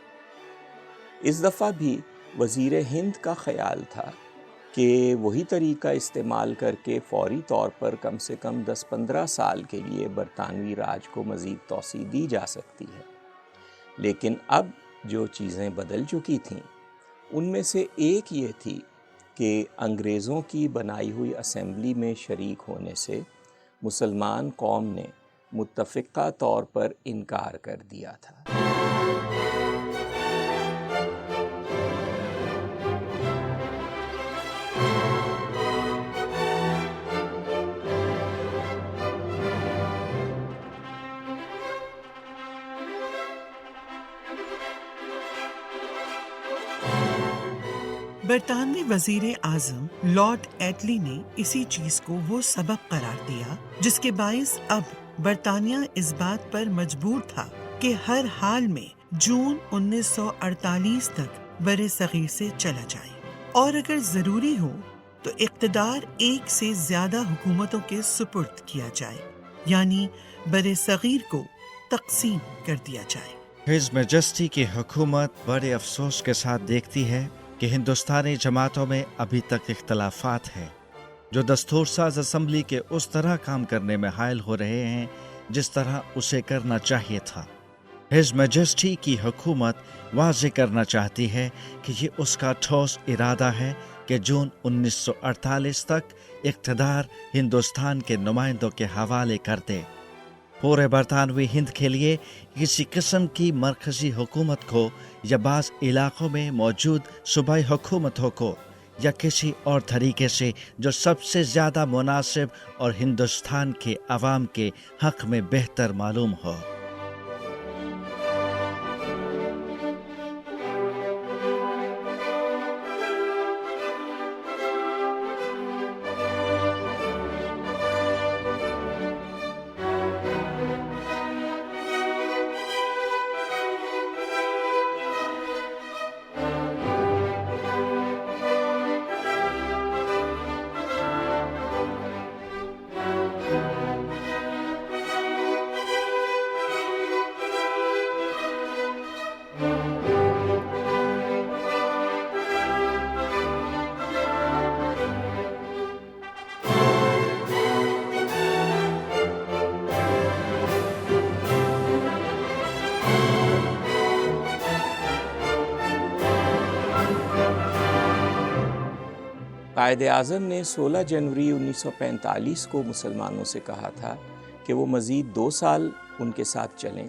اس دفعہ بھی وزیر ہند کا خیال تھا کہ وہی طریقہ استعمال کر کے فوری طور پر کم سے کم 10-15 سال کے لیے برطانوی راج کو مزید توسیع دی جا سکتی ہے، لیکن اب جو چیزیں بدل چکی تھیں ان میں سے ایک یہ تھی کہ انگریزوں کی بنائی ہوئی اسمبلی میں شریک ہونے سے مسلمان قوم نے متفقہ طور پر انکار کر دیا تھا۔ برطانوی وزیر اعظم لارڈ ایٹلی نے اسی چیز کو وہ سبب قرار دیا جس کے باعث اب برطانیہ اس بات پر مجبور تھا کہ ہر حال میں جون 1948 تک بر صغیر سے چلا جائے، اور اگر ضروری ہو تو اقتدار ایک سے زیادہ حکومتوں کے سپرد کیا جائے، یعنی بر صغیر کو تقسیم کر دیا جائے۔ ہز میجسٹی کی حکومت بڑے افسوس کے ساتھ دیکھتی ہے کہ ہندوستانی جماعتوں میں ابھی تک اختلافات ہیں جو دستور ساز اسمبلی کے اس طرح کام کرنے میں حائل ہو رہے ہیں جس طرح اسے کرنا چاہیے تھا۔ ہز میجسٹی کی حکومت واضح کرنا چاہتی ہے کہ یہ اس کا ٹھوس ارادہ ہے کہ جون 1948 تک اقتدار ہندوستان کے نمائندوں کے حوالے کر دے۔ پورے برطانوی ہند کے لیے کسی قسم کی مرکزی حکومت کو یا بعض علاقوں میں موجود صوبائی حکومتوں کو یا کسی اور طریقے سے جو سب سے زیادہ مناسب اور ہندوستان کے عوام کے حق میں بہتر معلوم ہو۔ قائد اعظم نے 16 جنوری 1945 کو مسلمانوں سے کہا تھا کہ وہ مزید 2 سال ان کے ساتھ چلیں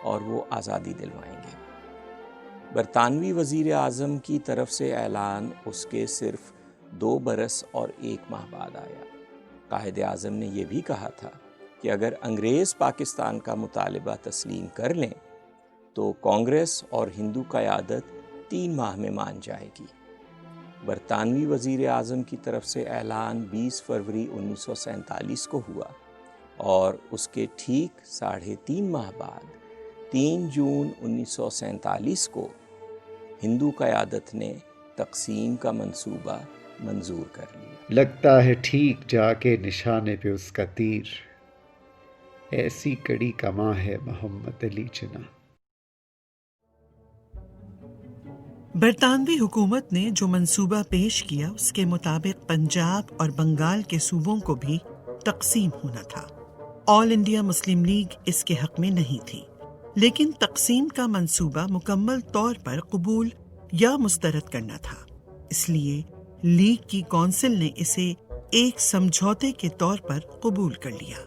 اور وہ آزادی دلوائیں گے۔ برطانوی وزیر اعظم کی طرف سے اعلان اس کے صرف 2 برس اور 1 ماہ بعد آیا۔ قائد اعظم نے یہ بھی کہا تھا کہ اگر انگریز پاکستان کا مطالبہ تسلیم کر لیں تو کانگریس اور ہندو قیادت 3 ماہ میں مان جائے گی۔ برطانوی وزیر اعظم کی طرف سے اعلان 20 فروری 1947 کو ہوا اور اس کے ٹھیک 3.5 ماہ بعد 3 جون 1947 کو ہندو قیادت نے تقسیم کا منصوبہ منظور کر لیا۔ لگتا ہے ٹھیک جا کے نشانے پہ اس کا تیر، ایسی کڑی کماں ہے محمد علی جناح۔ برطانوی حکومت نے جو منصوبہ پیش کیا اس کے مطابق پنجاب اور بنگال کے صوبوں کو بھی تقسیم ہونا تھا۔ آل انڈیا مسلم لیگ اس کے حق میں نہیں تھی، لیکن تقسیم کا منصوبہ مکمل طور پر قبول یا مسترد کرنا تھا، اس لیے لیگ کی کونسل نے اسے ایک سمجھوتے کے طور پر قبول کر لیا۔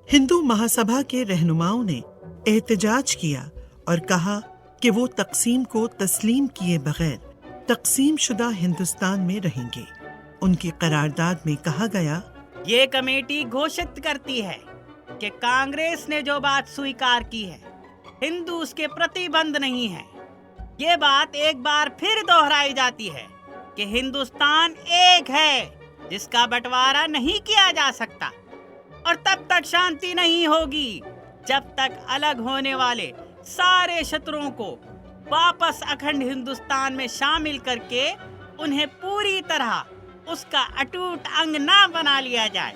ہندو مہاسبھا کے رہنماؤں نے احتجاج کیا اور کہا کہ وہ تقسیم کو تسلیم کیے بغیر تقسیم شدہ ہندوستان میں رہیں گے۔ ان کی قرارداد میں کہا گیا، یہ کمیٹی گھوشت کرتی ہے کہ کانگریس نے جو بات سویکار کی ہے ہندو اس کے پرتی بند نہیں ہے۔ یہ بات ایک بار پھر دہرائی جاتی ہے کہ ہندوستان ایک ہے جس کا بٹوارا نہیں کیا جا سکتا، اور تب تک شانتی نہیں ہوگی جب تک الگ ہونے والے سارے شتروں کو واپس اکھنڈ ہندوستان میں شامل کر کے انہیں پوری طرح اس کا اٹوٹ انگ نہ بنا لیا جائے۔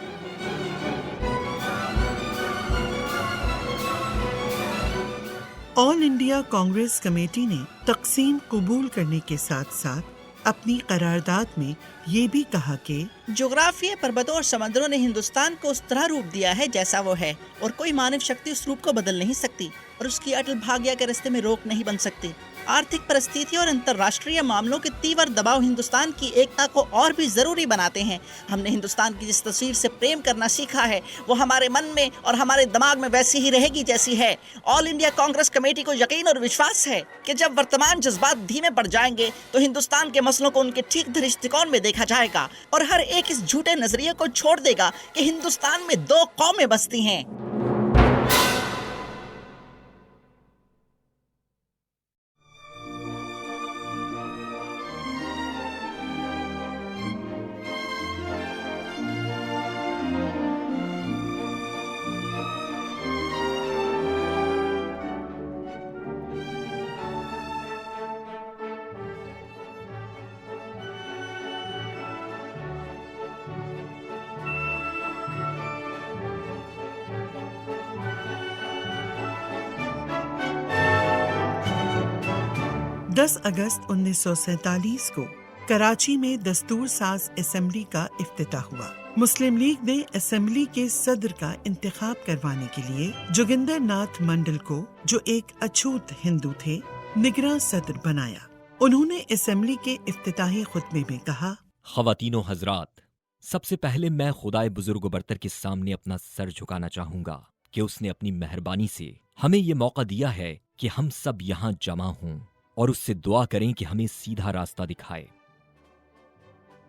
آل انڈیا کانگریس کمیٹی نے تقسیم قبول کرنے کے ساتھ ساتھ اپنی قرارداد میں یہ بھی کہا کہ جغرافیہ پربتوں اور سمندروں نے ہندوستان کو اس طرح روپ دیا ہے جیسا وہ ہے، اور کوئی مانو شکتی اس روپ کو بدل نہیں سکتی اور اس کی اٹل بھاگیہ کے رستے میں روک نہیں بن سکتی۔ آرتھک پرستھتی اور انترراشٹریہ معاملوں کے تیور دباؤ ہندوستان کی ایکتا کو اور بھی ضروری بناتے ہیں۔ ہم نے ہندوستان کی جس تصویر سے پریم کرنا سیکھا ہے وہ ہمارے من میں اور ہمارے دماغ میں ویسی ہی رہے گی جیسی ہے۔ آل انڈیا کانگریس کمیٹی کو یقین اور وشواس ہے کہ جب ورتمان جذبات دھیمے پڑ جائیں گے تو ہندوستان کے مسئلوں کو ان کے ٹھیک درشتکون میں دیکھا جائے گا، اور ہر ایک اس جھوٹے نظریے کو چھوڑ دے گا کہ ہندوستان میں 2 قومیں بستی ہیں۔ اگست 1947 کو کراچی میں دستور ساز اسمبلی کا افتتاح ہوا۔ مسلم لیگ نے اسمبلی کے صدر کا انتخاب کروانے کے لیے جوگندر ناتھ منڈل کو، جو ایک اچھوت ہندو تھے، نگراں صدر بنایا۔ انہوں نے اسمبلی کے افتتاحی خطبے میں کہا، خواتین و حضرات، سب سے پہلے میں خدائے بزرگ و برتر کے سامنے اپنا سر جھکانا چاہوں گا کہ اس نے اپنی مہربانی سے ہمیں یہ موقع دیا ہے کہ ہم سب یہاں جمع ہوں، اور اس سے دعا کریں کہ ہمیں سیدھا راستہ دکھائے۔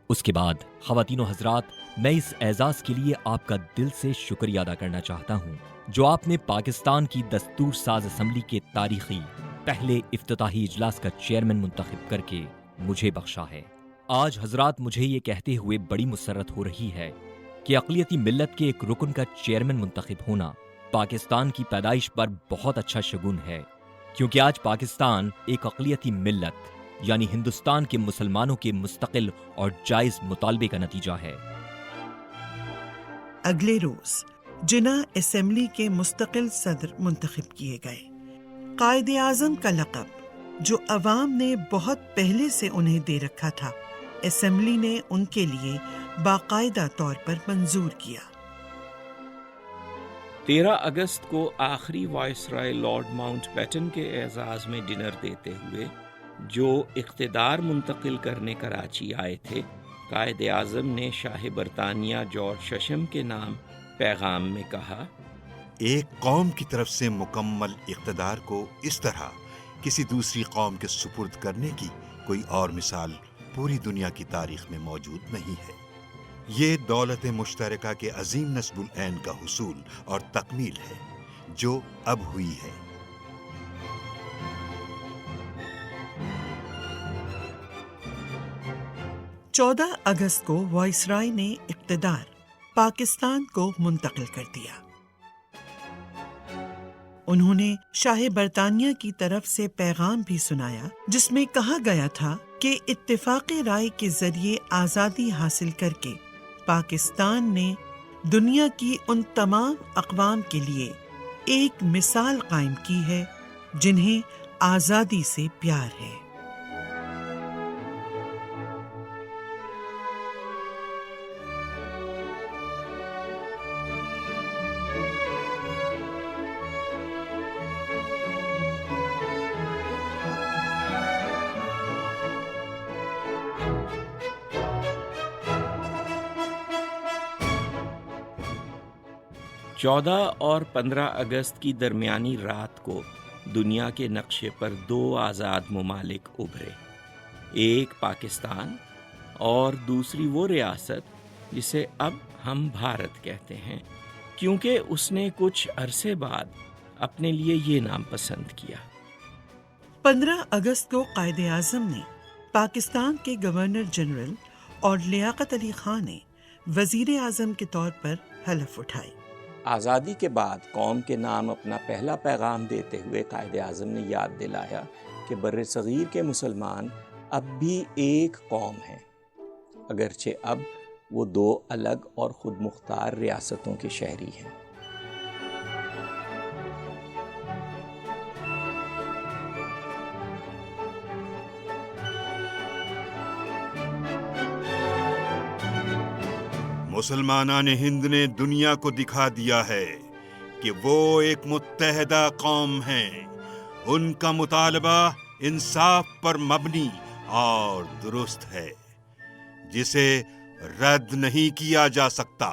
اس کے بعد خواتین و حضرات، میں اس اعزاز کے لیے آپ کا دل سے شکریہ ادا کرنا چاہتا ہوں جو آپ نے پاکستان کی دستور ساز اسمبلی کے تاریخی پہلے افتتاحی اجلاس کا چیئرمین منتخب کر کے مجھے بخشا ہے۔ آج حضرات مجھے یہ کہتے ہوئے بڑی مسرت ہو رہی ہے کہ اقلیتی ملت کے ایک رکن کا چیئرمین منتخب ہونا پاکستان کی پیدائش پر بہت اچھا شگون ہے، کیونکہ آج پاکستان ایک اقلیتی ملت یعنی ہندوستان کے مسلمانوں کے مستقل اور جائز مطالبے کا نتیجہ ہے۔ اگلے روز جناح اسمبلی کے مستقل صدر منتخب کیے گئے۔ قائد اعظم کا لقب جو عوام نے بہت پہلے سے انہیں دے رکھا تھا، اسمبلی نے ان کے لیے باقاعدہ طور پر منظور کیا۔ 13 اگست کو آخری وائسرائے لارڈ ماؤنٹ بیٹن کے اعزاز میں ڈنر دیتے ہوئے جو اقتدار منتقل کرنے کراچی آئے تھے، قائد اعظم نے شاہ برطانیہ جارج ششم کے نام پیغام میں کہا، ایک قوم کی طرف سے مکمل اقتدار کو اس طرح کسی دوسری قوم کے سپرد کرنے کی کوئی اور مثال پوری دنیا کی تاریخ میں موجود نہیں ہے۔ یہ دولت مشترکہ کے عظیم نصب العین کا حصول اور تکمیل ہے جو اب ہوئی ہے۔ چودہ اگست کو وائسرائے نے اقتدار پاکستان کو منتقل کر دیا۔ انہوں نے شاہ برطانیہ کی طرف سے پیغام بھی سنایا جس میں کہا گیا تھا کہ اتفاق رائے کے ذریعے آزادی حاصل کر کے پاکستان نے دنیا کی ان تمام اقوام کے لیے ایک مثال قائم کی ہے جنہیں آزادی سے پیار ہے۔ چودہ اور 15 اگست کی درمیانی رات کو دنیا کے نقشے پر 2 آزاد ممالک ابھرے، ایک پاکستان اور دوسری وہ ریاست جسے اب ہم بھارت کہتے ہیں، کیونکہ اس نے کچھ عرصے بعد اپنے لیے یہ نام پسند کیا۔ 15 اگست کو قائد اعظم نے پاکستان کے گورنر جنرل اور لیاقت علی خان نے وزیر اعظم کے طور پر حلف اٹھائی۔ آزادی کے بعد قوم کے نام اپنا پہلا پیغام دیتے ہوئے قائد اعظم نے یاد دلایا کہ بر صغیر کے مسلمان اب بھی ایک قوم ہیں، اگرچہ اب وہ 2 الگ اور خود مختار ریاستوں کے شہری ہیں۔ مسلمانان ہند نے دنیا کو دکھا دیا ہے کہ وہ ایک متحدہ قوم ہیں۔ ان کا مطالبہ انصاف پر مبنی اور درست ہے، جسے رد نہیں کیا جا سکتا۔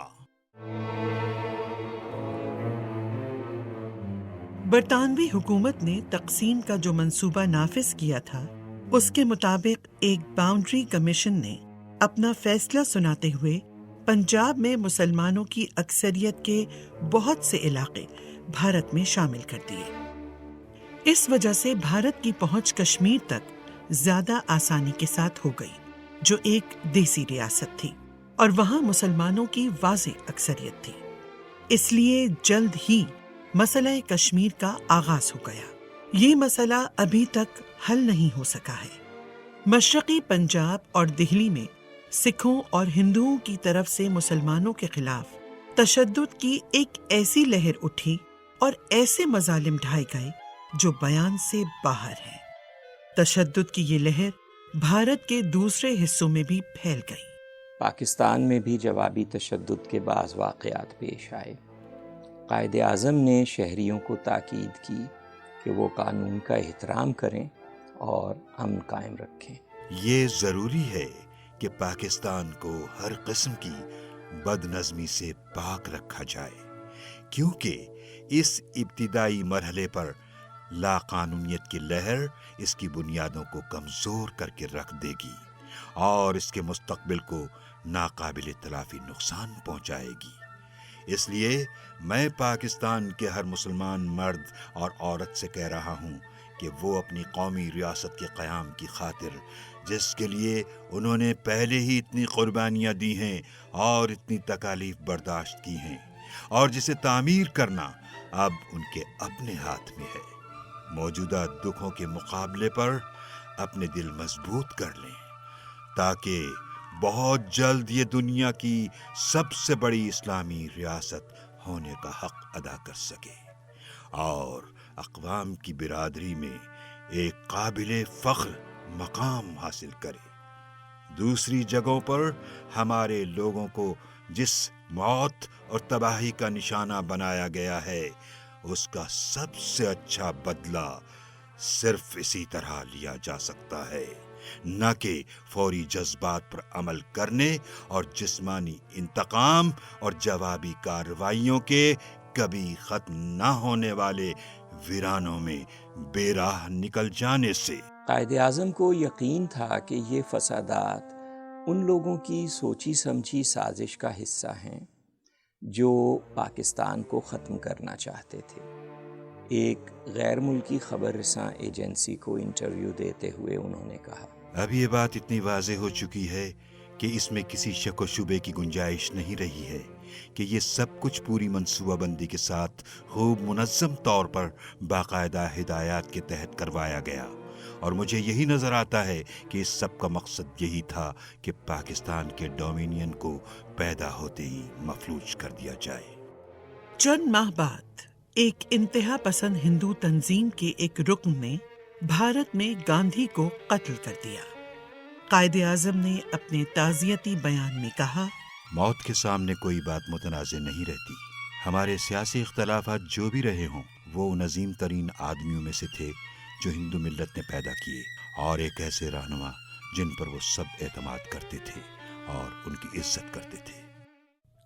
برطانوی حکومت نے تقسیم کا جو منصوبہ نافذ کیا تھا، اس کے مطابق ایک باؤنڈری کمیشن نے اپنا فیصلہ سناتے ہوئے پنجاب میں مسلمانوں کی اکثریت کے بہت سے علاقے بھارت میں شامل کر دیے۔ اس وجہ سے بھارت کی پہنچ کشمیر تک زیادہ آسانی کے ساتھ ہو گئی، جو ایک دیسی ریاست تھی اور وہاں مسلمانوں کی واضح اکثریت تھی۔ اس لیے جلد ہی مسئلہ کشمیر کا آغاز ہو گیا۔ یہ مسئلہ ابھی تک حل نہیں ہو سکا ہے۔ مشرقی پنجاب اور دہلی میں سکھوں اور ہندوؤں کی طرف سے مسلمانوں کے خلاف تشدد کی ایک ایسی لہر اٹھی اور ایسے مظالم ڈھائے گئے جو بیان سے باہر ہیں۔ تشدد کی یہ لہر بھارت کے دوسرے حصوں میں بھی پھیل گئی۔ پاکستان میں بھی جوابی تشدد کے بعض واقعات پیش آئے۔ قائد اعظم نے شہریوں کو تاکید کی کہ وہ قانون کا احترام کریں اور امن قائم رکھیں۔ یہ ضروری ہے کہ پاکستان کو ہر قسم کی بد نظمی سے پاک رکھا جائے، کیونکہ اس ابتدائی مرحلے پر لا قانونیت کی لہر اس کی بنیادوں کو کمزور کر کے رکھ دے گی اور اس کے مستقبل کو ناقابل تلافی نقصان پہنچائے گی۔ اس لیے میں پاکستان کے ہر مسلمان مرد اور عورت سے کہہ رہا ہوں کہ وہ اپنی قومی ریاست کے قیام کی خاطر، جس کے لیے انہوں نے پہلے ہی اتنی قربانیاں دی ہیں اور اتنی تکالیف برداشت کی ہیں، اور جسے تعمیر کرنا اب ان کے اپنے ہاتھ میں ہے، موجودہ دکھوں کے مقابلے پر اپنے دل مضبوط کر لیں تاکہ بہت جلد یہ دنیا کی سب سے بڑی اسلامی ریاست ہونے کا حق ادا کر سکے اور اقوام کی برادری میں ایک قابل فخر مقام حاصل کرے۔ دوسری جگہوں پر ہمارے لوگوں کو جس موت اور تباہی کا نشانہ بنایا گیا ہے، اس کا سب سے اچھا بدلہ صرف اسی طرح لیا جا سکتا ہے، نہ کہ فوری جذبات پر عمل کرنے اور جسمانی انتقام اور جوابی کارروائیوں کے کبھی ختم نہ ہونے والے ویرانوں میں بے راہ نکل جانے سے۔ قائد اعظم کو یقین تھا کہ یہ فسادات ان لوگوں کی سوچی سمجھی سازش کا حصہ ہیں جو پاکستان کو ختم کرنا چاہتے تھے۔ ایک غیر ملکی خبر رساں ایجنسی کو انٹرویو دیتے ہوئے انہوں نے کہا، اب یہ بات اتنی واضح ہو چکی ہے کہ اس میں کسی شک و شبے کی گنجائش نہیں رہی ہے کہ یہ سب کچھ پوری منصوبہ بندی کے ساتھ خوب منظم طور پر باقاعدہ ہدایات کے تحت کروایا گیا، اور مجھے یہی نظر آتا ہے کہ اس سب کا مقصد یہی تھا کہ پاکستان کے ڈومینین کو پیدا ہوتے ہی مفلوج کر دیا جائے۔ چند ماہ بعد ایک انتہا پسند ہندو تنظیم کے ایک رکن نے بھارت میں گاندھی کو قتل کر دیا۔ قائد اعظم نے اپنے تعزیتی بیان میں کہا، موت کے سامنے کوئی بات متنازع نہیں رہتی۔ ہمارے سیاسی اختلافات جو بھی رہے ہوں، وہ ان عظیم ترین آدمیوں میں سے تھے جو ہندو ملت نے پیدا کیے، اور ایک ایسے رہنما جن پر وہ سب اعتماد کرتے تھے اور ان کی عزت کرتے تھے۔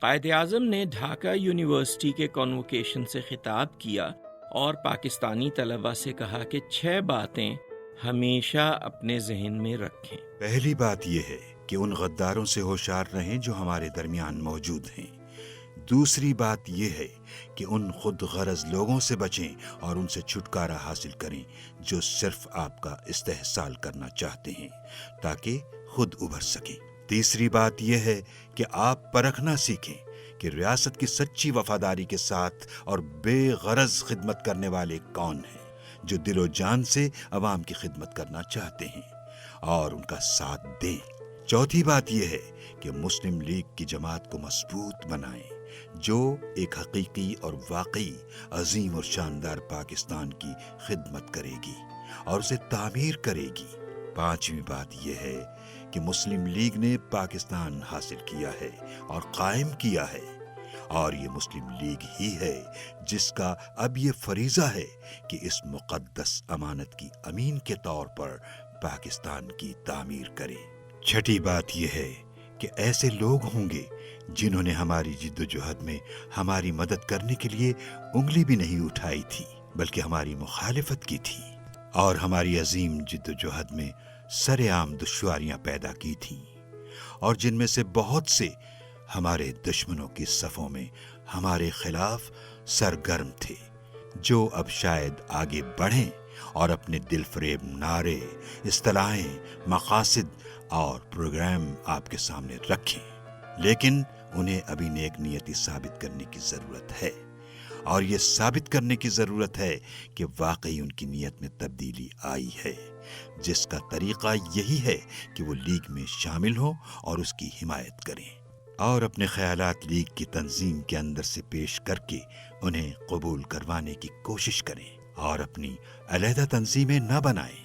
قائد اعظم نے ڈھاکہ یونیورسٹی کے کانووکیشن سے خطاب کیا اور پاکستانی طلبہ سے کہا کہ 6 باتیں ہمیشہ اپنے ذہن میں رکھیں۔ پہلی بات یہ ہے کہ ان غداروں سے ہوشیار رہیں جو ہمارے درمیان موجود ہیں۔ دوسری بات یہ ہے کہ ان خود غرض لوگوں سے بچیں اور ان سے چھٹکارا حاصل کریں جو صرف آپ کا استحصال کرنا چاہتے ہیں تاکہ خود ابھر سکیں۔ تیسری بات یہ ہے کہ آپ پرکھنا سیکھیں کہ ریاست کی سچی وفاداری کے ساتھ اور بے غرض خدمت کرنے والے کون ہیں، جو دل و جان سے عوام کی خدمت کرنا چاہتے ہیں اور ان کا ساتھ دیں۔ چوتھی بات یہ ہے کہ مسلم لیگ کی جماعت کو مضبوط بنائیں، جو ایک حقیقی اور واقعی عظیم اور شاندار پاکستان کی خدمت کرے گی اور اسے تعمیر کرے گی۔ پانچویں بات یہ ہے کہ مسلم لیگ نے پاکستان حاصل کیا ہے اور قائم کیا ہے، اور یہ مسلم لیگ ہی ہے جس کا اب یہ فریضہ ہے کہ اس مقدس امانت کی امین کے طور پر پاکستان کی تعمیر کرے۔ چھٹی بات یہ ہے کہ ایسے لوگ ہوں گے جنہوں نے ہماری جد و جہد میں ہماری مدد کرنے کے لیے انگلی بھی نہیں اٹھائی تھی، بلکہ ہماری مخالفت کی تھی، اور ہماری عظیم جد و جہد میں سر عام دشواریاں پیدا کی تھیں، اور جن میں سے بہت سے ہمارے دشمنوں کی صفوں میں ہمارے خلاف سرگرم تھے، جو اب شاید آگے بڑھیں اور اپنے دل فریب نعرے، اصطلاحیں، مقاصد اور پروگرام آپ کے سامنے رکھیں، لیکن انہیں ابھی نیک نیتی ثابت کرنے کی ضرورت ہے، اور یہ ثابت کرنے کی ضرورت ہے کہ واقعی ان کی نیت میں تبدیلی آئی ہے، جس کا طریقہ یہی ہے کہ وہ لیگ میں شامل ہوں اور اس کی حمایت کریں، اور اپنے خیالات لیگ کی تنظیم کے اندر سے پیش کر کے انہیں قبول کروانے کی کوشش کریں، اور اپنی علیحدہ تنظیمیں نہ بنائیں۔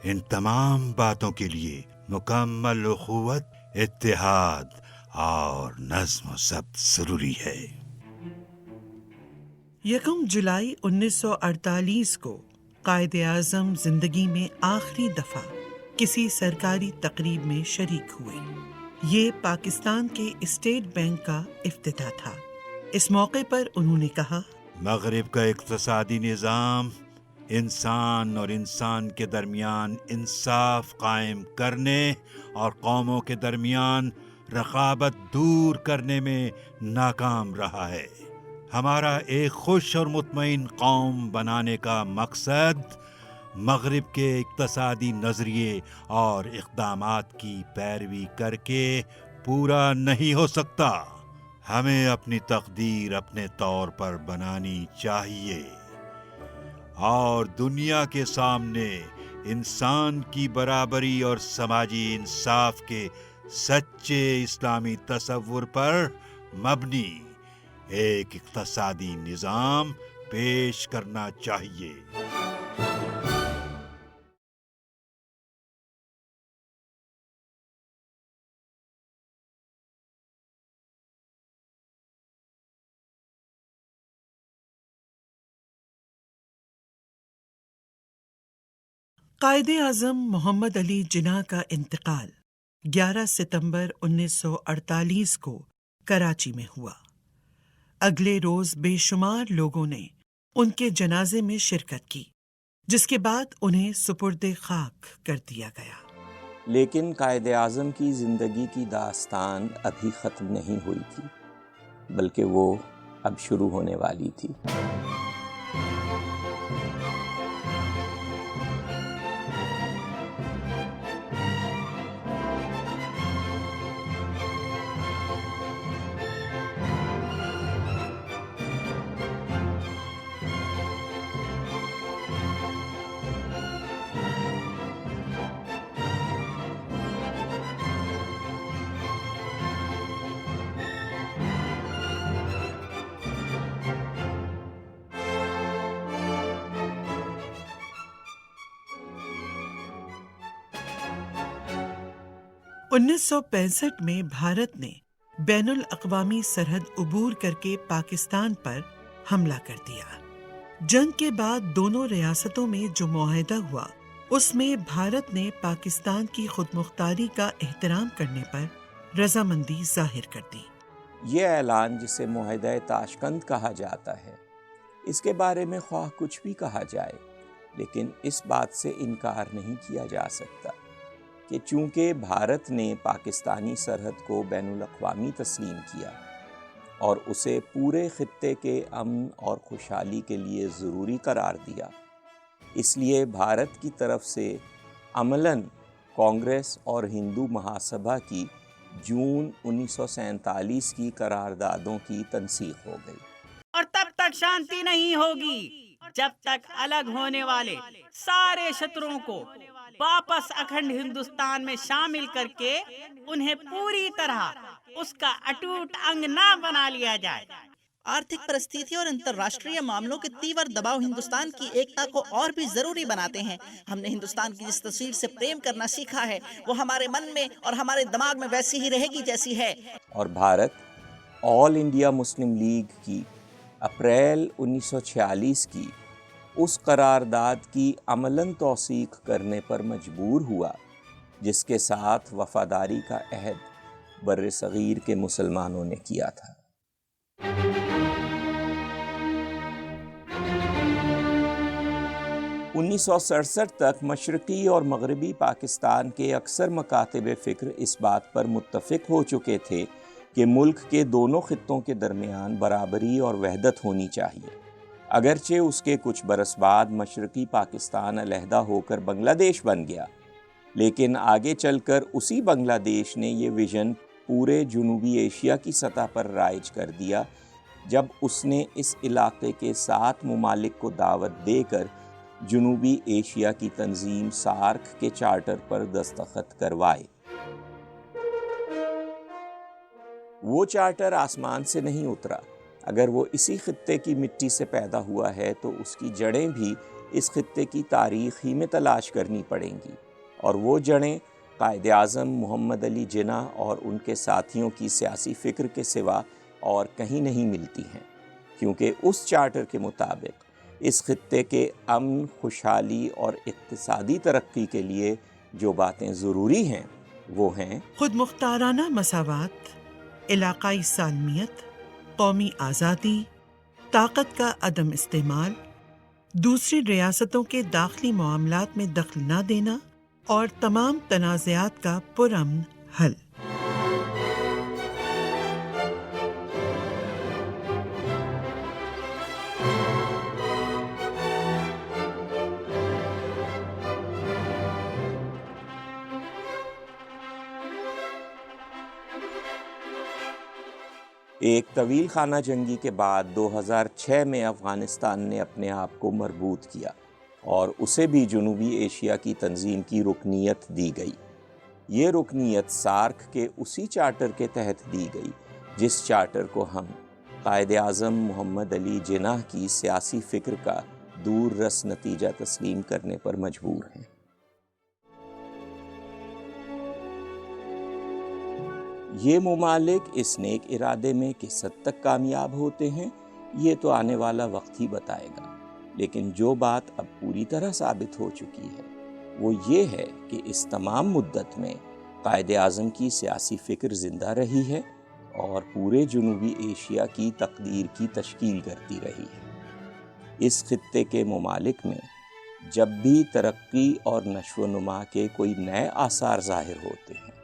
ان تمام باتوں کے لیے مکمل اخوت، اتحاد اور نظم و ضبط ضروری ہے۔ 1 جولائی 1948 کو قائد اعظم زندگی میں آخری دفعہ کسی سرکاری تقریب میں شریک ہوئے۔ یہ پاکستان کے اسٹیٹ بینک کا افتتاح تھا۔ اس موقع پر انہوں نے کہا، مغرب کا اقتصادی نظام انسان اور انسان کے درمیان انصاف قائم کرنے اور قوموں کے درمیان رقابت دور کرنے میں ناکام رہا ہے۔ ہمارا ایک خوش اور مطمئن قوم بنانے کا مقصد مغرب کے اقتصادی نظریے اور اقدامات کی پیروی کر کے پورا نہیں ہو سکتا۔ ہمیں اپنی تقدیر اپنے طور پر بنانی چاہیے اور دنیا کے سامنے انسان کی برابری اور سماجی انصاف کے سچے اسلامی تصور پر مبنی ایک اقتصادی نظام پیش کرنا چاہیے۔ قائد اعظم محمد علی جناح کا انتقال 11 ستمبر 1948 کو کراچی میں ہوا۔ اگلے روز بے شمار لوگوں نے ان کے جنازے میں شرکت کی، جس کے بعد انہیں سپرد خاک کر دیا گیا۔ لیکن قائد اعظم کی زندگی کی داستان ابھی ختم نہیں ہوئی تھی، بلکہ وہ اب شروع ہونے والی تھی۔ 1965 میں بھارت نے بین الاقوامی سرحد عبور کر کے پاکستان پر حملہ کر دیا۔ جنگ کے بعد دونوں ریاستوں میں جو معاہدہ ہوا اس میں بھارت نے پاکستان کی خود مختاری کا احترام کرنے پر رضامندی ظاہر کر دی۔ یہ اعلان، جسے معاہدہ تاشقند کہا جاتا ہے، اس کے بارے میں خواہ کچھ بھی کہا جائے، لیکن اس بات سے انکار نہیں کیا جا سکتا کہ چونکہ بھارت نے پاکستانی سرحد کو بین الاقوامی تسلیم کیا اور اسے پورے خطے کے امن اور خوشحالی کے لیے ضروری قرار دیا، اس لیے بھارت کی طرف سے عملاً کانگریس اور ہندو مہاسبھا کی جون 1947 کی قراردادوں کی تنسیخ ہو گئی۔ اور تب تک شانتی نہیں ہوگی جب تک الگ ہونے والے سارے شتروں کو واپس اکھنڈ ہندوستان میں شامل کر کے انہیں پوری طرح اس کا اٹوٹ انگ نہ بنا لیا جائے۔ آرتھک پرستھتی اور انترراشٹریہ معاملوں کے تیور دباؤ ہندوستان کی ایکتا کو اور بھی ضروری بناتے ہیں۔ ہم نے ہندوستان کی جس تصویر سے پریم کرنا سیکھا ہے وہ ہمارے من میں اور ہمارے دماغ میں ویسی ہی رہے گی جیسی ہے۔ اور بھارت آل انڈیا مسلم لیگ کی اپریل 1946 کی اس قرارداد کی عملاً توثیق کرنے پر مجبور ہوا جس کے ساتھ وفاداری کا عہد بر صغیر کے مسلمانوں نے کیا تھا۔ 1967 تک مشرقی اور مغربی پاکستان کے اکثر مکاتب فکر اس بات پر متفق ہو چکے تھے کہ ملک کے دونوں خطوں کے درمیان برابری اور وحدت ہونی چاہیے۔ اگرچہ اس کے کچھ برس بعد مشرقی پاکستان علیحدہ ہو کر بنگلہ دیش بن گیا، لیکن آگے چل کر اسی بنگلہ دیش نے یہ ویژن پورے جنوبی ایشیا کی سطح پر رائج کر دیا جب اس نے اس علاقے کے 7 ممالک کو دعوت دے کر جنوبی ایشیا کی تنظیم سارک کے چارٹر پر دستخط کروائے۔ وہ چارٹر آسمان سے نہیں اترا، اگر وہ اسی خطے کی مٹی سے پیدا ہوا ہے تو اس کی جڑیں بھی اس خطے کی تاریخ ہی میں تلاش کرنی پڑیں گی، اور وہ جڑیں قائد اعظم محمد علی جناح اور ان کے ساتھیوں کی سیاسی فکر کے سوا اور کہیں نہیں ملتی ہیں، کیونکہ اس چارٹر کے مطابق اس خطے کے امن، خوشحالی اور اقتصادی ترقی کے لیے جو باتیں ضروری ہیں وہ ہیں خود مختارانہ مساوات، علاقائی سالمیت، قومی آزادی، طاقت کا عدم استعمال، دوسری ریاستوں کے داخلی معاملات میں دخل نہ دینا اور تمام تنازعات کا پرامن حل۔ ایک طویل خانہ جنگی کے بعد 2006 میں افغانستان نے اپنے آپ کو مربوط کیا اور اسے بھی جنوبی ایشیا کی تنظیم کی رکنیت دی گئی۔ یہ رکنیت سارک کے اسی چارٹر کے تحت دی گئی جس چارٹر کو ہم قائد اعظم محمد علی جناح کی سیاسی فکر کا دور رس نتیجہ تسلیم کرنے پر مجبور ہیں۔ یہ ممالک اس نیک ارادے میں کس حد تک کامیاب ہوتے ہیں یہ تو آنے والا وقت ہی بتائے گا، لیکن جو بات اب پوری طرح ثابت ہو چکی ہے وہ یہ ہے کہ اس تمام مدت میں قائد اعظم کی سیاسی فکر زندہ رہی ہے اور پورے جنوبی ایشیا کی تقدیر کی تشکیل کرتی رہی ہے۔ اس خطے کے ممالک میں جب بھی ترقی اور نشو و نما کے کوئی نئے آثار ظاہر ہوتے ہیں،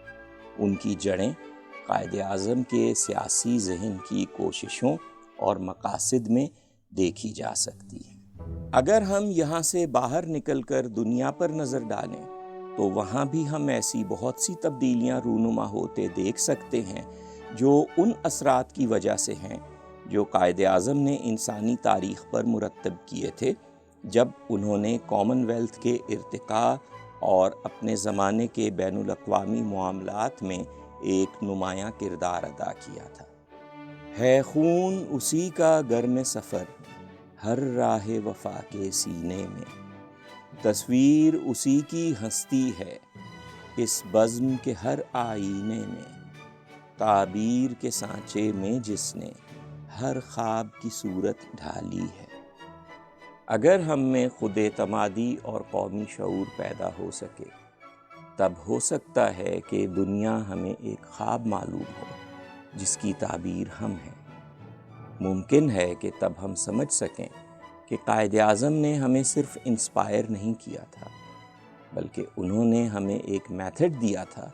ان کی جڑیں قائد اعظم کے سیاسی ذہن کی کوششوں اور مقاصد میں دیکھی جا سکتی ہیں۔ اگر ہم یہاں سے باہر نکل کر دنیا پر نظر ڈالیں تو وہاں بھی ہم ایسی بہت سی تبدیلیاں رونما ہوتے دیکھ سکتے ہیں جو ان اثرات کی وجہ سے ہیں جو قائد اعظم نے انسانی تاریخ پر مرتب کیے تھے جب انہوں نے کامن ویلتھ کے ارتقاء اور اپنے زمانے کے بین الاقوامی معاملات میں ایک نمایاں کردار ادا کیا تھا۔ ہے خون اسی کا گرم سفر ہر راہ وفا کے سینے میں، تصویر اسی کی ہستی ہے اس بزم کے ہر آئینے میں، تعبیر کے سانچے میں جس نے ہر خواب کی صورت ڈھالی ہے۔ اگر ہم میں خود اعتمادی اور قومی شعور پیدا ہو سکے، تب ہو سکتا ہے کہ دنیا ہمیں ایک خواب معلوم ہو جس کی تعبیر ہم ہیں۔ ممکن ہے کہ تب ہم سمجھ سکیں کہ قائد اعظم نے ہمیں صرف انسپائر نہیں کیا تھا، بلکہ انہوں نے ہمیں ایک میتھڈ دیا تھا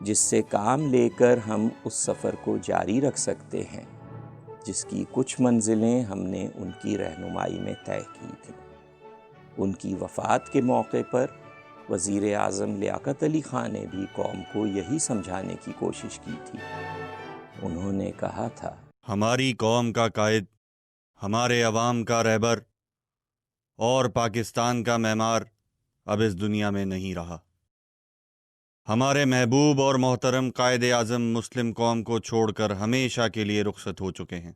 جس سے کام لے کر ہم اس سفر کو جاری رکھ سکتے ہیں جس کی کچھ منزلیں ہم نے ان کی رہنمائی میں طے کی تھیں۔ ان کی وفات کے موقع پر وزیر اعظم لیاقت علی خان نے بھی قوم کو یہی سمجھانے کی کوشش کی تھی۔ انہوں نے کہا تھا، ہماری قوم کا قائد، ہمارے عوام کا رہبر اور پاکستان کا معمار اب اس دنیا میں نہیں رہا۔ ہمارے محبوب اور محترم قائد اعظم مسلم قوم کو چھوڑ کر ہمیشہ کے لیے رخصت ہو چکے ہیں۔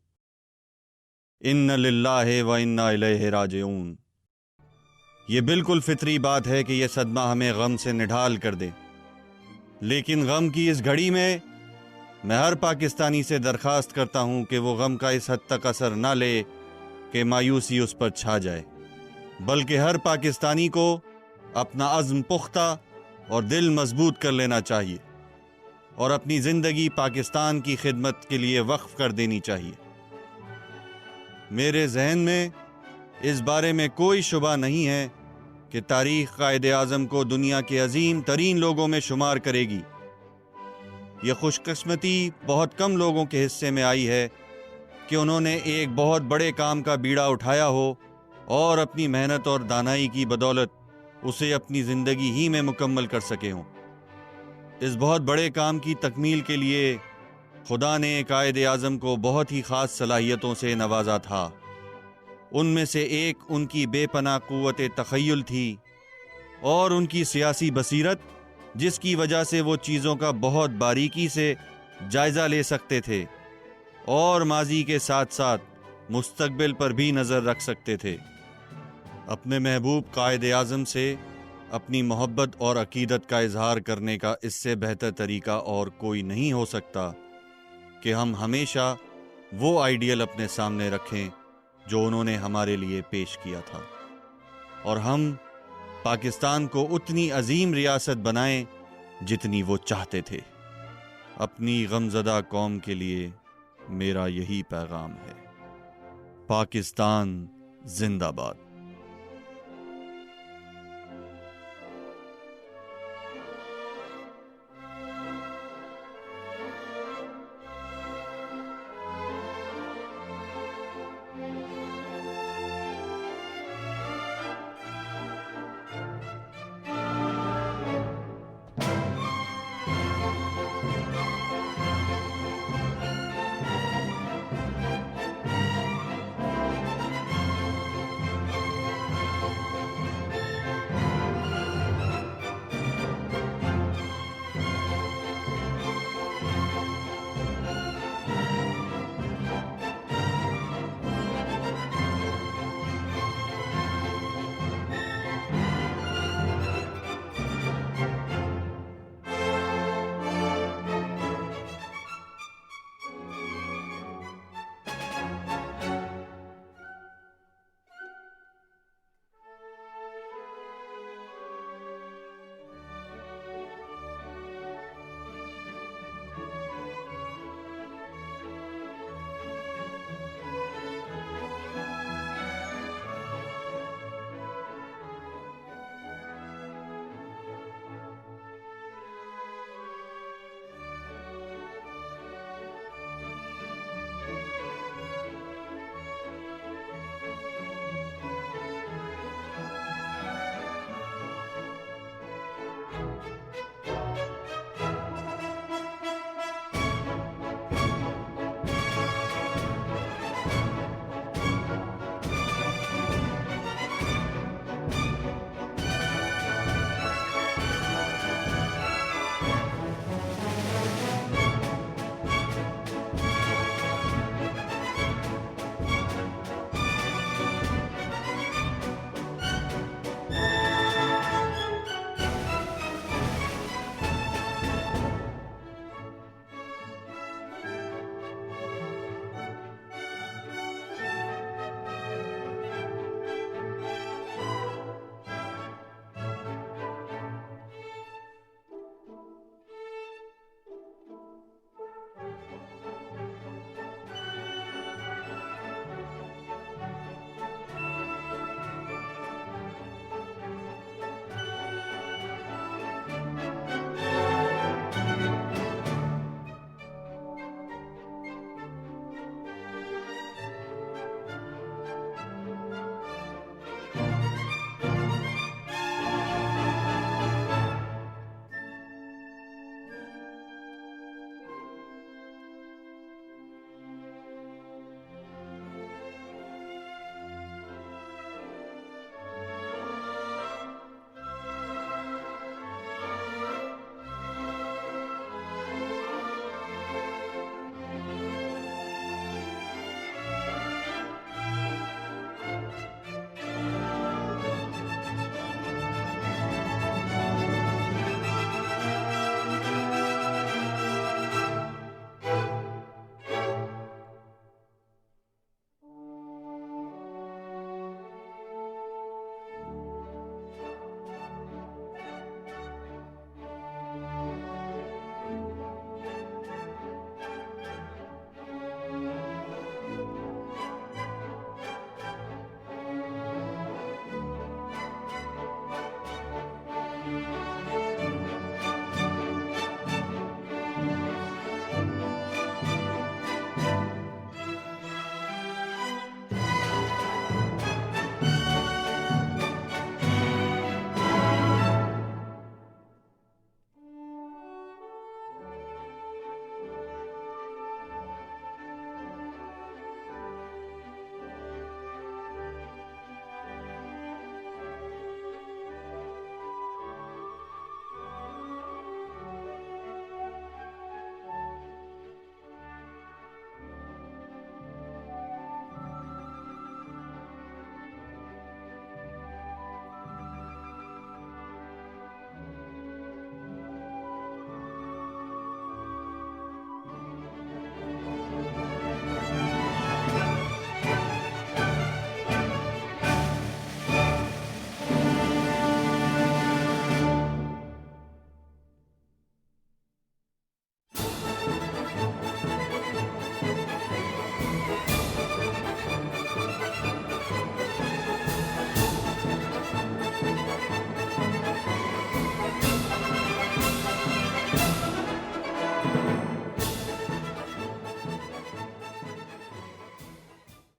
ان للہ و انا الیہ راجعون۔ یہ بالکل فطری بات ہے کہ یہ صدمہ ہمیں غم سے نڈھال کر دے، لیکن غم کی اس گھڑی میں ہر پاکستانی سے درخواست کرتا ہوں کہ وہ غم کا اس حد تک اثر نہ لے کہ مایوسی اس پر چھا جائے، بلکہ ہر پاکستانی کو اپنا عزم پختہ اور دل مضبوط کر لینا چاہیے اور اپنی زندگی پاکستان کی خدمت کے لیے وقف کر دینی چاہیے۔ میرے ذہن میں اس بارے میں کوئی شبہ نہیں ہے کہ تاریخ قائد اعظم کو دنیا کے عظیم ترین لوگوں میں شمار کرے گی۔ یہ خوش قسمتی بہت کم لوگوں کے حصے میں آئی ہے کہ انہوں نے ایک بہت بڑے کام کا بیڑا اٹھایا ہو اور اپنی محنت اور دانائی کی بدولت اسے اپنی زندگی ہی میں مکمل کر سکے ہوں۔ اس بہت بڑے کام کی تکمیل کے لیے خدا نے قائد اعظم کو بہت ہی خاص صلاحیتوں سے نوازا تھا۔ ان میں سے ایک ان کی بے پناہ قوت تخیل تھی اور ان کی سیاسی بصیرت، جس کی وجہ سے وہ چیزوں کا بہت باریکی سے جائزہ لے سکتے تھے اور ماضی کے ساتھ ساتھ مستقبل پر بھی نظر رکھ سکتے تھے۔ اپنے محبوب قائد اعظم سے اپنی محبت اور عقیدت کا اظہار کرنے کا اس سے بہتر طریقہ اور کوئی نہیں ہو سکتا کہ ہم ہمیشہ وہ آئیڈیل اپنے سامنے رکھیں جو انہوں نے ہمارے لیے پیش کیا تھا، اور ہم پاکستان کو اتنی عظیم ریاست بنائیں جتنی وہ چاہتے تھے۔ اپنی غمزدہ قوم کے لیے میرا یہی پیغام ہے۔ پاکستان زندہ باد۔